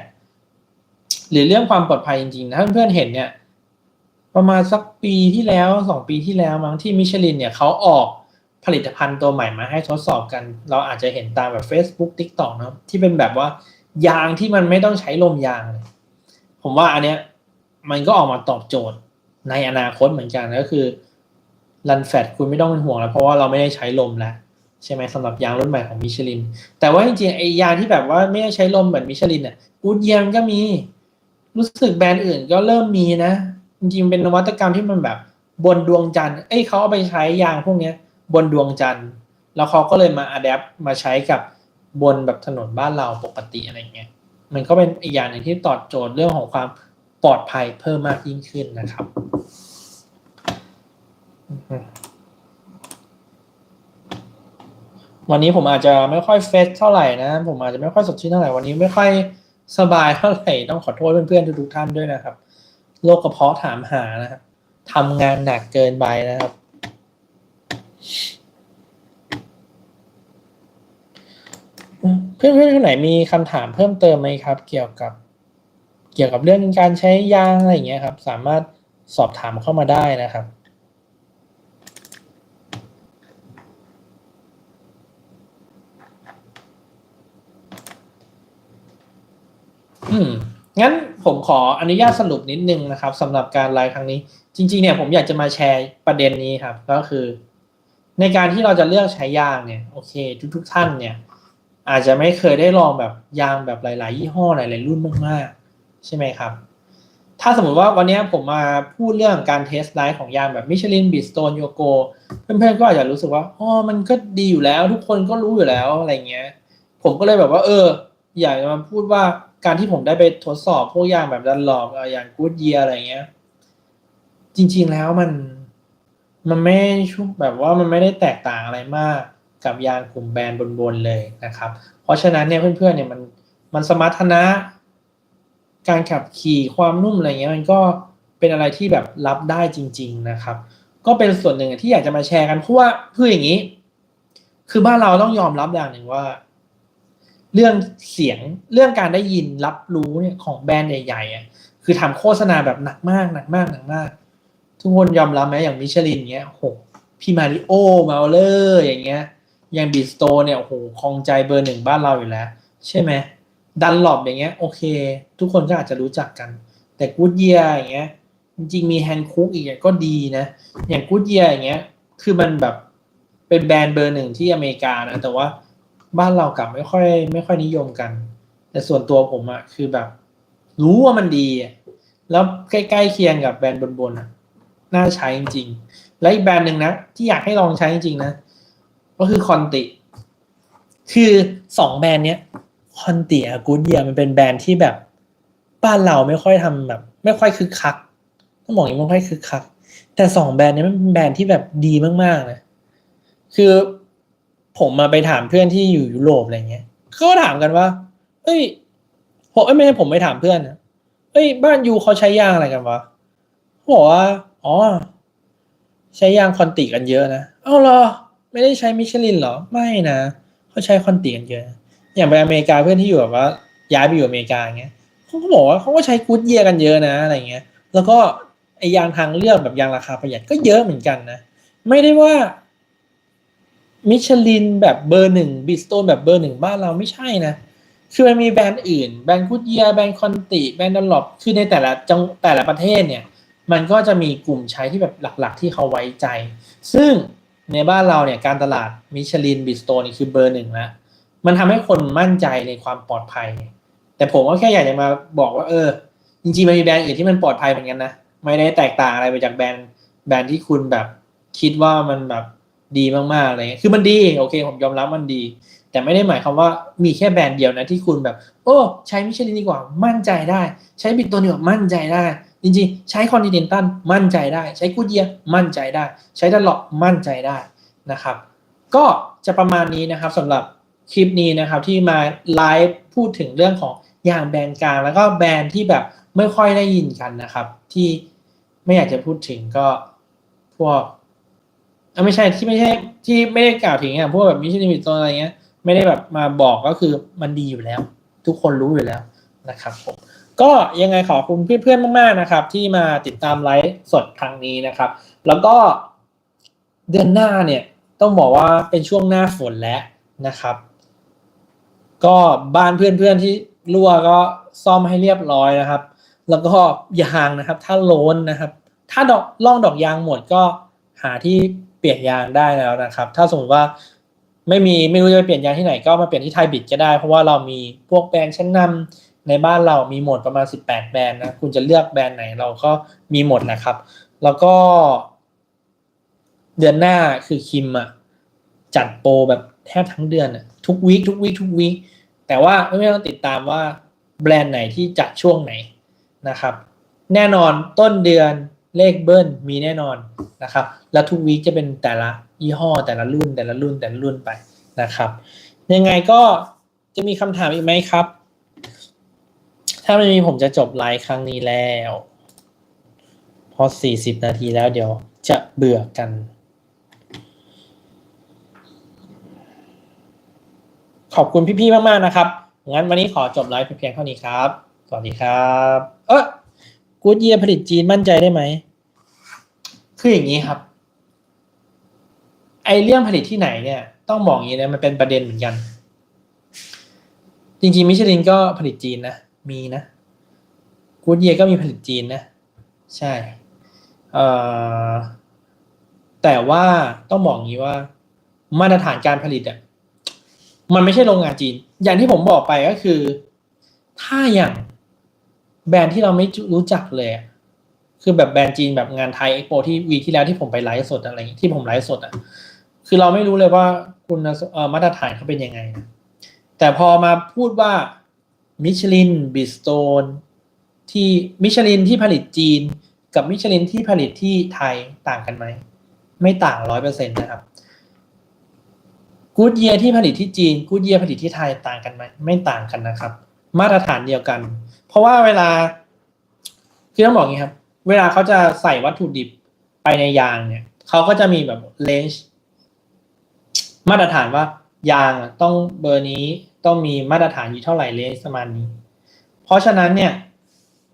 หรือเรื่องความปลอดภัยจริงๆนะถ้าเพื่อนๆเห็นเนี่ยประมาณสักปีที่แล้ว2 ปีที่แล้วมั้งที่มิชลินเนี่ยเขาออกผลิตภัณฑ์ตัวใหม่มาให้ทดสอบกันเราอาจจะเห็นตามแบบ Facebook TikTok นะที่เป็นแบบว่ายางที่มันไม่ต้องใช้ลมยางเลยผมว่าอันเนี้ยมันก็ออกมาตอบโจทย์ในอนาคตเหมือนกันก็คือรันแฟตคุณไม่ต้องเป็นห่วงแล้วเพราะว่าเราไม่ได้ใช้ลมแล้วใช่ไหมสำหรับยางรุ่นใหม่ของมิชลินแต่ว่าจริงๆไอ้ยางที่แบบว่าไม่ได้ใช้ลมเหมือนมิชลินเนี่ยกูดเยียมก็มีรู้สึกแบรนด์อื่นก็เริ่มมีนะจริงๆเป็นนวัตกรรมที่มันแบบบนดวงจันทร์เขาเอาไปใช้ยางพวกนี้บนดวงจันทร์แล้วเขาก็เลยมาอัดแอปมาใช้กับบนแบบถนนบ้านเราปกติอะไรเงี้ยมันก็เป็นอีกอย่างหนึ่งที่ตอบโจทย์เรื่องของความปลอดภัยเพิ่มมากยิ่งขึ้นนะครับวันนี้ผมอาจจะไม่ค่อยเฟสเท่าไหร่นะผมอาจจะไม่ค่อยสดชื่นเท่าไหร่วันนี้ไม่ค่อยสบายเท่าไหร่ต้องขอโทษเพื่อนๆทุกท่านด้วยนะครับโรคกระเพาะถามหานะครับทำงานหนักเกินไปนะครับเพื่อนๆคนไหนมีคำถามเพิ่มเติมไหมครับเกี่ยวกับเรื่องการใช้ยางอะไรอย่างเงี้ยครับสามารถสอบถามเข้ามาได้นะครับงั้นผมขออนุญาตสรุปนิดนึงนะครับสำหรับการไลฟ์ครั้งนี้จริงๆเนี่ยผมอยากจะมาแชร์ประเด็นนี้ครับก็คือในการที่เราจะเลือกใช้ยางเนี่ยโอเคทุกท่านเนี่ยอาจจะไม่เคยได้ลองแบบยางแบบหลายๆยี่ห้อหลายๆรุ่นมากๆใช่ไหมครับถ้าสมมติว่าวันนี้ผมมาพูดเรื่องการเทสไดรฟ์ของยางแบบมิชลินบิสโตนโยโกเพื่อนๆก็อาจจะรู้สึกว่ามันก็ดีอยู่แล้วทุกคนก็รู้อยู่แล้วอะไรเงี้ยผมก็เลยแบบว่าอยากจะมาพูดว่าการที่ผมได้ไปทดสอบพวกยางแบบดันลอปอย่างกู๊ดเยียร์อะไรเงี้ยจริงๆแล้วมันไม่ชุบแบบว่ามันไม่ได้แตกต่างอะไรมากกับยางกลุ่มแบรนด์บนๆเลยนะครับเพราะฉะนั้นเนี่ยเพื่อนๆเนี่ยมันสมรรถนะการขับขี่ความนุ่มอะไรเงี้ยมันก็เป็นอะไรที่แบบรับได้จริงๆนะครับก็เป็นส่วนหนึ่งที่อยากจะมาแชร์กันเพราะว่าอย่างนี้คือบ้านเราต้องยอมรับอย่างหนึ่งว่าเรื่องเสียงเรื่องการได้ยินรับรู้เนี่ยของแบรนด์ใหญ่ๆคือทำโฆษณาแบบหนักมากหนักมากหนักมากทุกคนยอมรับไหมอย่างมิชลินเงี้ยโหพี่มาริโอมาเลอร์อย่างเงี้ยอย่างบิสโตเนี่ยโอ้โหครองใจเบอร์ 1บ้านเราอยู่แล้วใช่ไหมดันหลอบอย่างเงี้ยโอเคทุกคนก็อาจจะรู้จักกันแต่กู๊ดเยียร์อย่างเงี้ยจริงๆมีแฮนด์คุกอีกก็ดีนะอย่างกู๊ดเยียร์อย่างเงี้ยคือมันแบบเป็นแบรนด์เบอร์ 1ที่อเมริกานะแต่ว่าบ้านเรากลับไม่ค่อยนิยมกันแต่ส่วนตัวผมอะคือแบบรู้ว่ามันดีแล้วใกล้ๆเคียงกับแบรนด์บนๆน่าใช้จริงๆและอีกแบรนด์หนึ่งนะที่อยากให้ลองใช้จริงๆนะก็คือคอนติคือ2แบรนด์เนี้ยคอนติกับกู๊ดเยียร์มันเป็นแบรนด์ที่แบบบ้านเราไม่ค่อยทำแบบไม่ค่อยคึกคักต้องบอกอย่างนี้ไม่ค่อยคึกคักแต่2แบรนด์นี้มันเป็นแบรนด์ที่แบบดีมากๆนะคือผมมาไปถามเพื่อนที่อยู่ยุโรปอะไรเงี้ยเขาก็ถามกันว่าเอ้ยไม่ใช่ผมไปถามเพื่อนนะบ้านยูเขาใช้ยางอะไรกันวะเขาบอกว่าอ๋อใช้ยางคอนติกันเยอะนะเอ้าเหรอไม่ได้ใช้มิชลินเหรอไม่นะเขาใช้คอนติกันเยอะอย่างไปอเมริกาเพื่อนที่อยู่แบบว่าย้ายไปอยู่อเมริกาอย่างเงี้ยเขาก็บอกว่าเขาก็ใช้กู๊ดเยียร์กันเยอะนะอะไรเงี้ยแล้วก็ไอยางทางเลือกแบบยางราคาประหยัดก็เยอะเหมือนกันนะไม่ได้ว่ามิชลินแบบเบอร์ 1บิสโตนแบบเบอร์ 1บ้านเราไม่ใช่นะคือมันมีแบรนด์อื่นแบรนด์กู๊ดเยียร์แบรนด์คอนติแบรนด์ดันลอปคือในแต่ละประเทศเนี่ยมันก็จะมีกลุ่มใช้ที่แบบหลักๆที่เขาไว้ใจซึ่งในบ้านเราเนี่ยการตลาดมิชลินบิสโตนนี่คือเบอร์ 1แล้วมันทำให้คนมั่นใจในความปลอดภัยแต่ผมก็แค่อยากจะมาบอกว่าจริงๆมันมีแบรนด์อื่นที่มันปลอดภัยเหมือนกันนะไม่ได้แตกต่างอะไรไปจากแบรนด์ที่คุณแบบคิดว่ามันแบบดีมากๆเลยคือมันดีโอเคผมยอมรับมันดีแต่ไม่ได้หมายความว่ามีแค่แบรนด์เดียวนะที่คุณแบบใช้มิชลินดีกว่ามั่นใจได้ใช้บิตโตนดีกว่ามั่นใจได้จริงๆใช้คอนติเนนตัลมั่นใจได้ใช้กู๊ดเยียร์มั่นใจได้ใช้ดันหลอปมั่นใจได้นะครับก็จะประมาณนี้นะครับสำหรับ คลิปนี้นะครับที่มาไลฟ์พูดถึงเรื่องของยางแบรนด์กลางแล้วก็แบรนด์ที่แบบไม่ค่อยได้ยินกันนะครับที่ไม่อยากจะพูดถึงก็พวกไม่ใช่ที่ไม่ได้กล่าวถึงพวกแบบมิชลินบิสโตนอะไรเงี้ยไม่ได้แบบมาบอกก็คือมันดีอยู่แล้วทุกคนรู้อยู่แล้วนะครับผมก็ยังไงขอบคุณเพื่อนๆมากๆนะครับที่มาติดตามไลฟ์สดครั้งนี้นะครับแล้วก็เดือนหน้าเนี่ยต้องบอกว่าเป็นช่วงหน้าฝนแล้วนะครับก็บ้านเพื่อนๆที่รั่วก็ซ่อมให้เรียบร้อยนะครับแล้วก็ยางนะครับถ้าโล้นนะครับถ้าร่องดอกยางหมดก็หาที่เปลี่ยนยางได้แล้วนะครับถ้าสมมติว่าไม่รู้จะไปเปลี่ยนยางที่ไหนก็มาเปลี่ยนที่ไทยบิดก็ได้เพราะว่าเรามีพวกแบรนด์ชั้นนำในบ้านเรามีหมดประมาณ18แบรนด์นะคุณจะเลือกแบรนด์ไหนเราก็มีหมดนะครับแล้วก็เดือนหน้าคือคิมจัดโปรแบบแทบทั้งเดือนทุกวีคแต่ว่าไม่ต้องติดตามว่าแบรนด์ไหนที่จัดช่วงไหนนะครับแน่นอนต้นเดือนเลขเบิ้ลมีแน่นอนนะครับแล้วทุกวีคจะเป็นแต่ละยี่ห้อแต่ละรุ่นไปนะครับยังไงก็จะมีคำถามอีกไหมครับถ้าไม่มีผมจะจบไลฟ์ครั้งนี้แล้วพอ40 นาทีแล้วเดี๋ยวจะเบื่อกันขอบคุณพี่ๆมากๆนะครับงั้นวันนี้ขอจบไลฟ์เพียงเท่านี้ครับสวัสดีครับกู๊ดเยียร์ผลิตจีนมั่นใจได้ไหมคืออย่างนี้ครับไอเรื่องผลิตที่ไหนเนี่ยต้องบอกอย่างนี้นะมันเป็นประเด็นเหมือนกันจริงๆมิชลินก็ผลิตจีนนะมีนะกู๊ดเยียร์ก็มีผลิตจีนนะใช่เอ่อแต่ว่าต้องบอกอย่างนี้ว่ามาตรฐานการผลิตมันไม่ใช่โรงงานจีนอย่างที่ผมบอกไปก็คือถ้าอย่างแบรนด์ที่เราไม่รู้จักเลยคือแบบแบรนด์จีนแบบงานไทยเอ็กโปที่วีที่แล้วที่ผมไปไลฟ์สดอะไรที่ผมไลฟ์สดคือเราไม่รู้เลยว่าคุณมาตรฐานเขาเป็นยังไงนะแต่พอมาพูดว่ามิชลินบิสโตนที่มิชลินที่ผลิตจีนกับมิชลินที่ผลิตที่ไทยต่างกันไหมไม่ต่าง100%นะครับกู๊ดเยียร์ที่ผลิตที่จีนกู๊ดเยียร์ผลิตที่ไทยต่างกันไหมไม่ต่างกันนะครับมาตรฐานเดียวกันเพราะว่าเวลาคือต้องบอกอย่างนี้ครับเวลาเขาจะใส่วัตถุดิบไปในยางเนี่ยเขาก็จะมีแบบเลนส์มาตรฐานว่ายางต้องเบอร์นี้ต้องมีมาตรฐานอยู่เท่าไหร่เลนส์ประมาณนี้เพราะฉะนั้นเนี่ย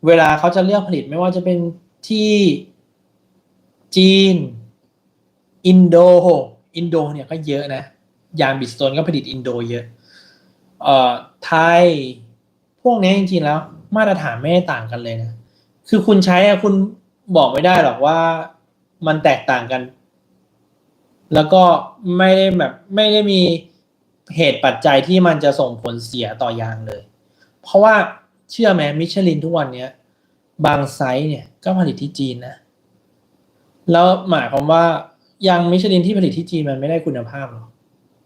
เวลาเขาจะเลือกผลิตไม่ว่าจะเป็นที่จีนอินโดเนี่ยก็เยอะนะยางบิสโตนก็ผลิตอินโดเยอะไทยพวกนี้จริงๆแล้วมาตรฐานไม่ได้ต่างกันเลยนะคือคุณใช้คุณบอกไม่ได้หรอกว่ามันแตกต่างกันแล้วก็ไม่ได้มีเหตุปัจจัยที่มันจะส่งผลเสียต่อยางเลยเพราะว่าเชื่อไหมมิชลินทุกวันนี้บางไซส์เนี่ยก็ผลิตที่จีนนะแล้วหมายความว่ายางมิชลินที่ผลิตที่จีนมันไม่ได้คุณภาพหรอ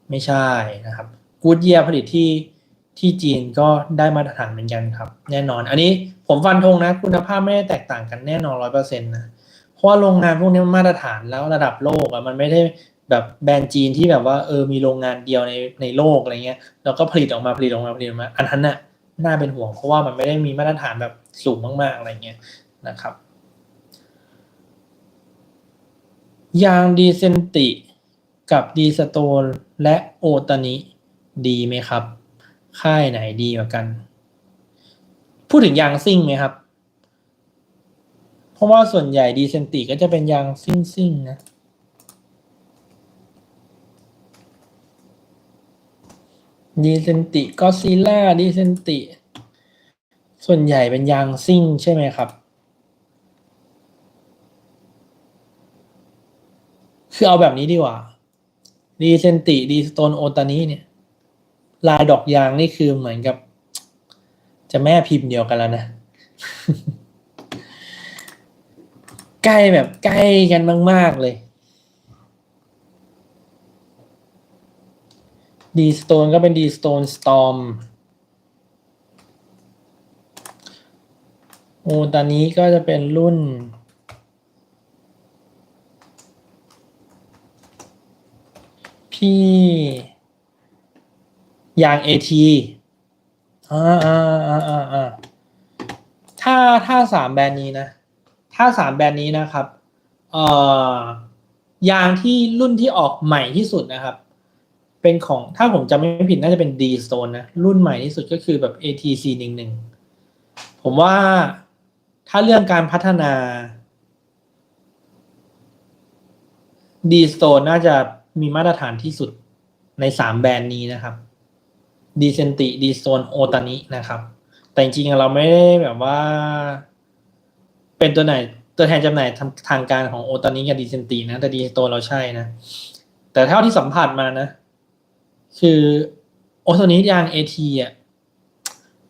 ไม่ใช่นะครับกู๊ดเยียร์ผลิตที่จีนก็ได้มาตรฐานเหมือนกันครับแน่นอนอันนี้ผมฟันธงนะคุณภาพไม่ได้แตกต่างกันแน่นอน100%นะเพราะว่าโรงงานพวกนี้มันมาตรฐานแล้วระดับโลกมันไม่ได้แบบแบรนด์จีนที่แบบว่ามีโรงงานเดียวในโลกอะไรเงี้ยแล้วก็ผลิตออกมาอันนั้นน่ะน่าเป็นห่วงเพราะว่ามันไม่ได้มีมาตรฐานแบบสูงมากๆอะไรเงี้ยนะครับยางดีเซนติกับดีสโตนและโอตานิดีไหมครับค่ายไหนดีกว่ากันพูดถึงยางซิ่งไหมครับเพราะว่าส่วนใหญ่ดีเซนติก็จะเป็นยางซิ่งนะดีเซนติก็ซิล่าดีเซนติส่วนใหญ่เป็นยางซิ่งใช่ไหมครับคือเอาแบบนี้ดีกว่าดีเซนติดีสโตนโอตานิเนี่ยลายดอกยางนี่คือเหมือนกับจะแม่พิมพ์เดียวกันแล้วนะใกล้แบบใกล้กันมากๆเลยดีสโตนก็เป็นดีสโตนสตอร์มโอตานิก็จะเป็นรุ่นพี่ ยาง AT อ่าอ่าอ่าอ่าอ่าถ้าสามแบรนด์นี้นะถ้าสามแบรนด์นี้นะครับเอ่อยางที่รุ่นที่ออกใหม่ที่สุดนะครับเป็นของถ้าผมจำไม่ผิดน่าจะเป็น D Stone นะรุ่นใหม่ที่สุดก็คือแบบ AT411ผมว่าถ้าเรื่องการพัฒนา D Stone น่าจะมีมาตรฐานที่สุดในสามแบรนด์นี้นะครับ ดีเซนติดีโซนโอตานินะครับแต่จริงๆเราไม่ได้แบบว่าเป็นตัวไหนตัวแทนจำหน่ายทางการของโอตานิกับดีเซนตินะแต่ดีโซนเราใช่นะแต่เท่าที่สัมผัสมานะคือโอตานิยางเอทีอ่ะ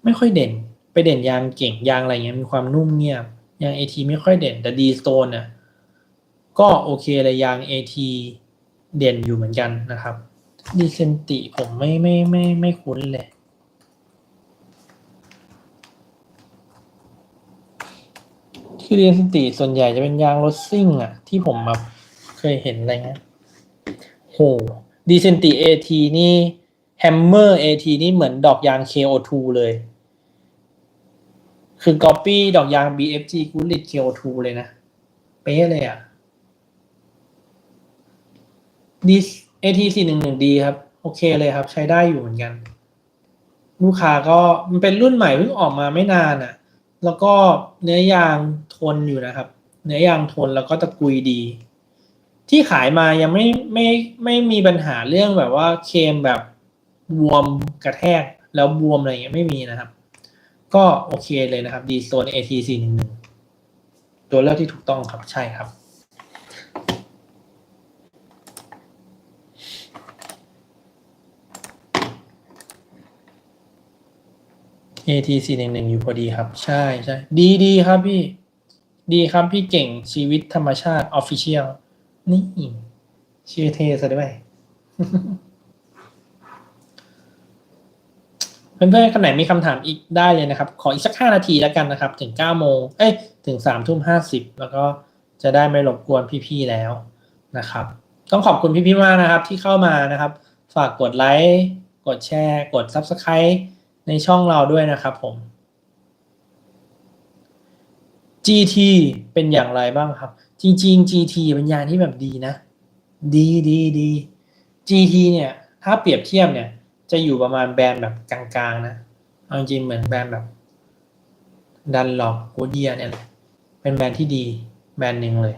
ไม่ค่อยเด่นไปเด่นยางเก่งยางอะไรเงี้ยมีความนุ่มเงียบยางเอทีไม่ค่อยเด่นแต่ดีโซนน่ะก็โอเคเลยยางเอทีเด่นอยู่เหมือนกันนะครับดีเซนติผมไม่คุ้นเลย คือเรียนสติส่วนใหญ่จะเป็นยางรถซิ่งอ่ะที่ผมแบบเคยเห็นอะไรเงี้ยโหดีเซนติเอทีนี่แฮมเมอร์เอทีนี่เหมือนดอกยาง KO2 เลยคือก๊อปปี้ดอกยาง BFG Goodrich KO2 เลยนะเป๊ะเลยอ่ะดีเอที411ดีครับโอเคเลยครับใช้ได้อยู่เหมือนกันลูกค้าก็มันเป็นรุ่นใหม่เพิ่งออกมาไม่นานอ่ะแล้วก็เนื้อยางทนอยู่นะครับเนื้อยางทนแล้วก็ตะกุยดี ที่ขายมายังไม่มีปัญหาเรื่องแบบว่าเคมแบบบวมกระแทกแล้วบวมอะไรเงี้ยไม่มีนะครับก็โอเคเลยนะครับดีโซน AT411ตัวเลือกที่ถูกต้องครับใช่ครับ AT411อยู่พอดีครับใช่ใช่ดีครับพี่ดีครับพี่เก่งชีวิตธรรมชาติออฟฟิเชียลนี่ชื่อเท่ซะด้วย เพื่อนๆคนไหนมีคำถามอีกได้เลยนะครับขออีกสัก5 นาทีแล้วกันนะครับถึง9 โมงถึง3 ทุ่ม 50แล้วก็จะได้ไม่รบกวนพี่ๆแล้วนะครับต้องขอบคุณพี่ๆมากนะครับที่เข้ามานะครับฝากกดไลค์กดแชร์กด Subscribe ในช่องเราด้วยนะครับผม GT เป็นอย่างไรบ้างครับจริงๆ GT เป็นยางที่แบบดีนะดี GT เนี่ยถ้าเปรียบเทียบเนี่ยจะอยู่ประมาณแบรนด์แบบกลางๆนะเอาจริงเหมือนแบรนด์แบบดันหลอ g โกเดียเนี่ยเป็นแบรนด์ที่ดีแบรนด์หนึ่งเลย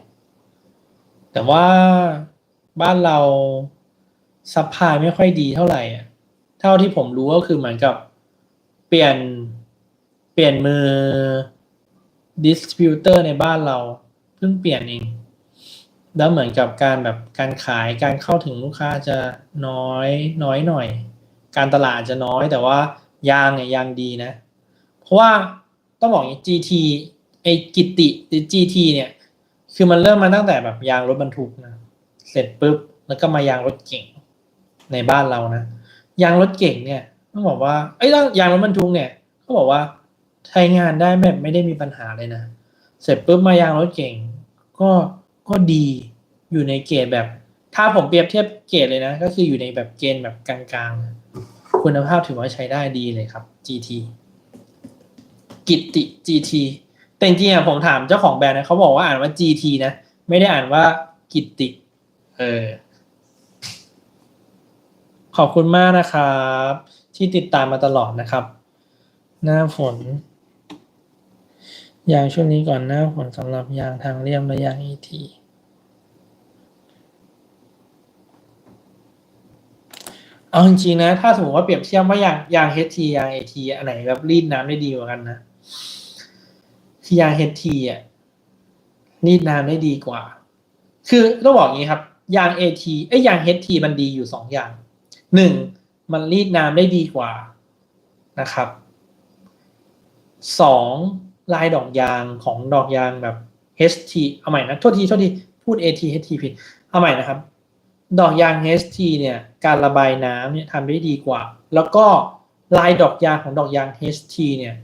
แต่ว่าบ้านเราซัพพลายไม่ค่อยดีเท่าไหร่อ่ะเท่าที่ผมรู้ก็คือเหมือนกับเปลี่ยนเปลี่ยนมือดิสทริบิวเตอร์ในบ้านเราเพิ่งเปลี่ยนเองแล้วเหมือนกับการแบบการขายการเข้าถึงลูกค้าจะน้อยหน่อยการตลาดจะน้อยแต่ว่ายางเนี่ยยางดีนะเพราะว่าต้องบอกอย่างนี้ GT ไอ้กิตติหรือ GT เนี่ยคือมันเริ่มมาตั้งแต่แบบยางรถบรรทุกนะเสร็จปุ๊บแล้วก็มายางรถเก่งในบ้านเรานะยางรถเก่งเนี่ยต้องบอกว่าแล้วยางรถบรรทุกเนี่ยเขาบอกว่าใช้งานได้แบบไม่ได้มีปัญหาเลยนะเสร็จปุ๊บมายางรถเก่งก็ก็ดีอยู่ในเกรดแบบถ้าผมเปรียบเทียบเกรดเลยนะก็คืออยู่ในแบบเกณฑ์แบบกลางๆคุณภาพถือว่าใช้ได้ดีเลยครับ GT กิตติ GT แต่จริงๆผมถามเจ้าของแบรนด์นะเขาบอกว่าอ่านว่า GT นะไม่ได้อ่านว่ากิตติเออขอบคุณมากนะครับที่ติดตามมาตลอดนะครับหน้าฝนยางช่วงนี้ก่อนหน้าฝนสำหรับยางทางเลี่ยมและยาง ET เอาจริงๆนะถ้าสมมติว่าเปรียบเทียบว่ายาง HT ยาง AT อันไหนแบบรีดน้ำได้ดีกว่ากันนะคือยาง HT อ่ะรีดน้ำได้ดีกว่าคือต้องบอกอย่างนี้ครับยาง AT ยาง HT มันดีอยู่2 อย่าง1มันรีดน้ำได้ดีกว่านะครับ2ลายดอกยางของดอกยางแบบ HT เอาใหม่นะโทษทีพูด AT HT ผิดเอาใหม่นะครับดอกยาง HT เนี่ยการระบายน้ำเนี่ยทำได้ดีกว่าแล้วก็ลายดอกยางของดอกยาง HT เนี่ย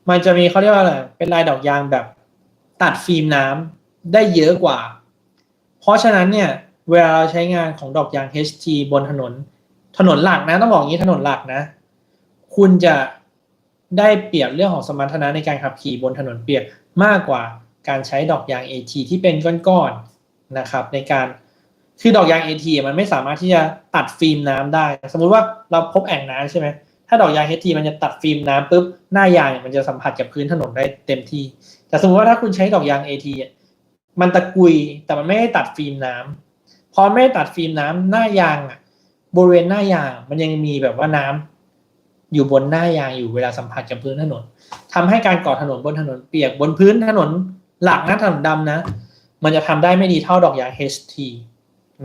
มันจะมีเขาเรียกว่าอะไรเป็นลายดอกยางแบบตัดฟิล์มน้ำได้เยอะกว่าเพราะฉะนั้นเนี่ยเวลาเราใช้งานของดอกยาง HT บนถนน ถนนหลักนะต้องบอกอย่างนี้ถนนหลักนะคุณจะได้เปรียบเรื่องของสมรรถนะในการขับขี่บนถนนเปียกมากกว่าการใช้ดอกยาง AT ที่เป็นก้อนๆนะครับในการคือดอกยาง AT มันไม่สามารถที่จะตัดฟิล์มน้ำได้สมมุติว่าเราพบแอ่งน้ำใช่ไหมถ้าดอกยาง AT มันจะตัดฟิล์มน้ำปุ๊บหน้ายางมันจะสัมผัสกับพื้นถนนได้เต็มที่แต่สมมติว่าถ้าคุณใช้ดอกยาง AT มันตะกุยแต่มันไม่ได้ตัดฟิล์มน้ำพอไม่ตัดฟิล์มน้ำหน้ายางบริเวณหน้ายางมันยังมีแบบว่าน้ำอยู่บนหน้ายางอยู่เวลาสัมผัสกับพื้นถนนทำให้การก่อถนนบนถนนเปียกบนพื้นถนนหลักนะถนนดำนะมันจะทำได้ไม่ดีเท่าดอกยาง HT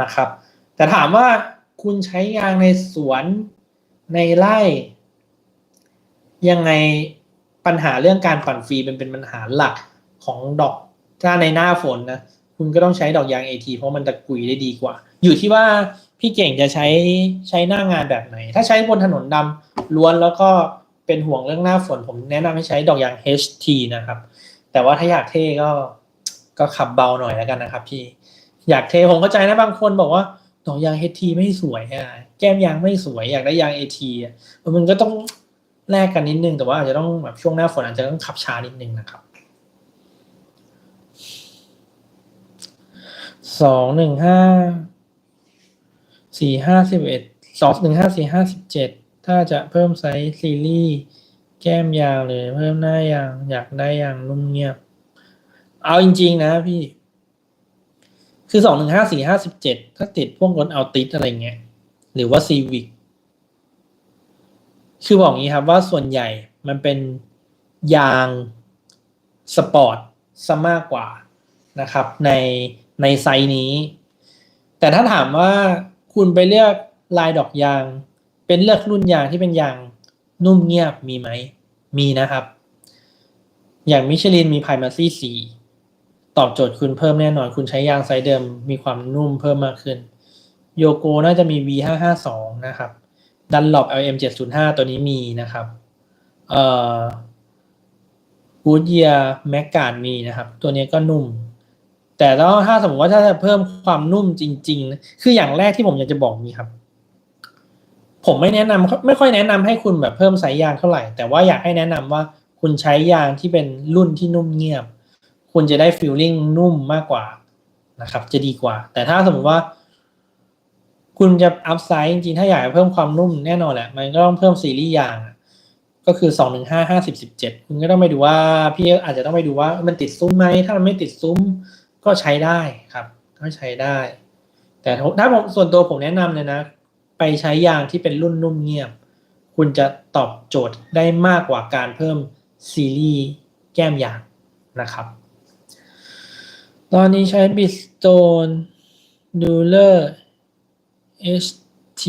นะครับแต่ถามว่าคุณใช้ยางในสวนในไร่ยังไงปัญหาเรื่องการปั่นฟรีเป็นปัญหาหลักของดอกถ้าในหน้าฝนนะคุณก็ต้องใช้ดอกยาง AT เพราะมันตะกุยได้ดีกว่าอยู่ที่ว่าพี่เก่งจะใช้หน้างานแบบไหนถ้าใช้บนถนนดำล้วนแล้วก็เป็นห่วงเรื่องหน้าฝนผมแนะนำให้ใช้ดอกยาง HT นะครับแต่ว่าถ้าอยากเท่ก็ขับเบาหน่อยแล้วกันนะครับพี่อยากเท่ผมเข้าใจนะบางคนบอกว่าดอกยาง HT ไม่สวยแก้มยางไม่สวยอยากได้ยาง AT มันก็ต้องแลกกันนิดนึงแต่ว่าอาจจะต้องแบบช่วงหน้าฝนอาจจะต้องขับช้านิดนึงนะครับ215 451 215 457ถ้าจะเพิ่มไซส์ซีรีส์แก้มยาวเลยเพิ่มหน้ายางอยากได้ยางนุ่มเงียบเอาจริงๆนะพี่คือ215 457ถ้าติดพวกรถเอาติดอะไรเงี้ยหรือว่าซีวิกคือบอกงี้ครับว่าส่วนใหญ่มันเป็นยางสปอร์ตซะมากกว่านะครับในไซส์นี้แต่ถ้าถามว่าคุณไปเลือกลายดอกยางเป็นเลือกรุ่นยางที่เป็นยางนุ่มเงียบมีไหมมีนะครับอย่างมิชลินมีไพรมาซี่4ตอบโจทย์คุณเพิ่มแน่นอนคุณใช้ยางไซส์เดิมมีความนุ่มเพิ่มมากขึ้นโยโกน่าจะมี V552 นะครับดันหลบ LM705 ตัวนี้มีนะครับกูดเยียแม็กการ์ดมีนะครับตัวนี้ก็นุ่มแต่แล้วถ้าสมมติว่าถ้าจะเพิ่มความนุ่มจริงๆคืออย่างแรกที่ผมอยากจะบอกนี้ครับผมไม่ค่อยแนะนำให้คุณแบบเพิ่มไซส์ยางเท่าไหร่แต่ว่าอยากให้แนะนำว่าคุณใช้ยางที่เป็นรุ่นที่นุ่มเงียบคุณจะได้ฟีลลิ่งนุ่มมากกว่านะครับจะดีกว่าแต่ถ้าสมมติว่าคุณจะอัพไซส์จริงๆถ้าอยากเพิ่มความนุ่มแน่นอนแหละมันก็ต้องเพิ่มซีรีส์ยางก็คือ215 50 17คุณก็ต้องไปดูว่าพี่อาจจะต้องไปดูว่ามันติดซุ้มไหมถ้ามันไม่ติดซุ้มก็ใช้ได้ครับก็ใช้ได้แต่ถ้าผมส่วนตัวผมแนะนำเลยนะไปใช้ยางที่เป็นรุ่นนุ่มเงียบคุณจะตอบโจทย์ได้มากกว่าการเพิ่มซีรีส์แก้มยางนะครับตอนนี้ใช้ Bridgestone Dueler HT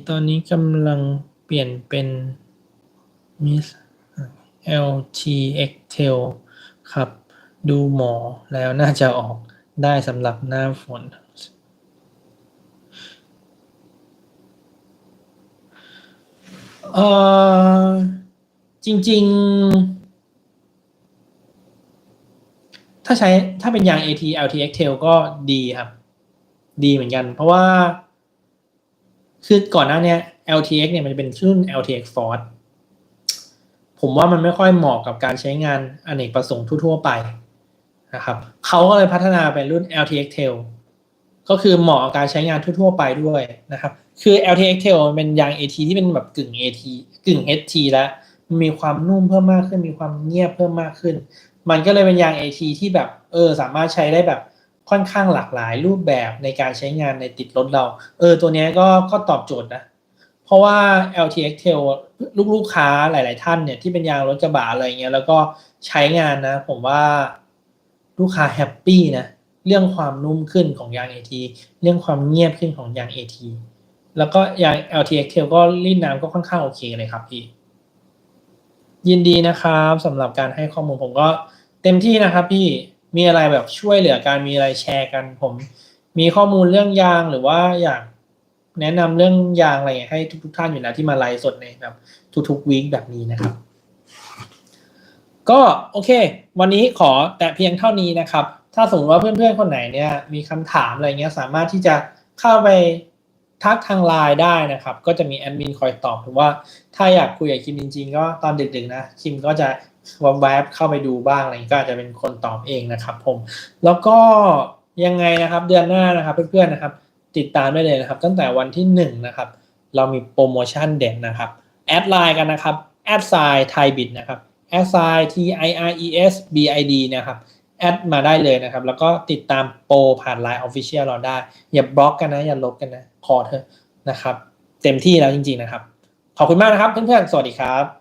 ตอนนี้กำลังเปลี่ยนเป็น Miss LT Excel ครับดูหมอแล้วน่าจะออกได้สำหรับหน้าฝนจริงๆถ้าเป็นยาง AT LT Excel ก็ดีครับดีเหมือนกันเพราะว่าคือก่อนหน้านี้ LTX เนี่ยมันจะเป็นรุ่น LTX Force ผมว่ามันไม่ค่อยเหมาะกับการใช้งานอเนกประสงค์ทั่วๆไปนะครับเขาก็เลยพัฒนาเป็นรุ่น LTX Tail ก็คือเหมาะกับการใช้งานทั่วๆไปด้วยนะครับคือ LTX Tail มันเป็นยาง AT ที่เป็นแบบกึ่ง AT กึ่ง HT แล้วมีความนุ่มเพิ่มมากขึ้นมีความเงียบเพิ่มมากขึ้นมันก็เลยเป็นยาง AT ที่แบบสามารถใช้ได้แบบค่อนข้างหลากหลายรูปแบบในการใช้งานในติดรถเราตัวนี้ก็ตอบโจทย์นะเพราะว่า LTX Tail ลูกค้าหลายๆท่านเนี่ยที่เป็นยางรถกระบะอะไรเงี้ยแล้วก็ใช้งานนะผมว่าลูกค้าแฮปปี้นะเรื่องความนุ่มขึ้นของยาง AT เรื่องความเงียบขึ้นของยาง AT แล้วก็ยาง LTX Tail ก็รีดน้ำก็ค่อนข้างโอเคเลยครับพี่ยินดีนะครับสำหรับการให้ข้อมูลผมก็เต็มที่นะครับพี่มีอะไรแบบช่วยเหลือกันมีอะไรแชร์กันผมมีข้อมูลเรื่องยางหรือว่าอยากแนะนำเรื่องยางอะไรให้ทุกท่านอยู่แล้วที่มาไลฟ์สดในแบบทุกๆวีคแบบนี้นะครับก็โอเควันนี้ขอแต่เพียงเท่านี้นะครับถ้าสมมติว่าเพื่อนๆคนไหนเนี่ยมีคำถามอะไรเงี้ยสามารถที่จะเข้าไป ทักทางไลน์ได้นะครับก็จะมีแอดมินคอยตอบหรือว่าถ้าอยากคุยกับคิมจริงๆก็ตอนดึกๆนะคิมก็จะแวบๆเข้าไปดูบ้างอะไรก็อาจจะเป็นคนตอบเองนะครับผมแล้วก็ยังไงนะครับเดือนหน้านะครับเพื่อนๆนะครับติดตามได้เลยนะครับตั้งแต่วันที่1นะครับเรามีโปรโมชั่นเด่นนะครับแอดไลน์กันนะครับแอดไซน์ไทยบิดนะครับแอดไซน์ TIRESBID นะครับแอดมาได้เลยนะครับแล้วก็ติดตามโปรผ่าน Line Official เราได้อย่าบล็อกกันนะอย่าลบกันนะขอเถอะนะครับเต็มที่แล้วจริงๆนะครับขอบคุณมากนะครับเพื่อนๆสวัสดีครับ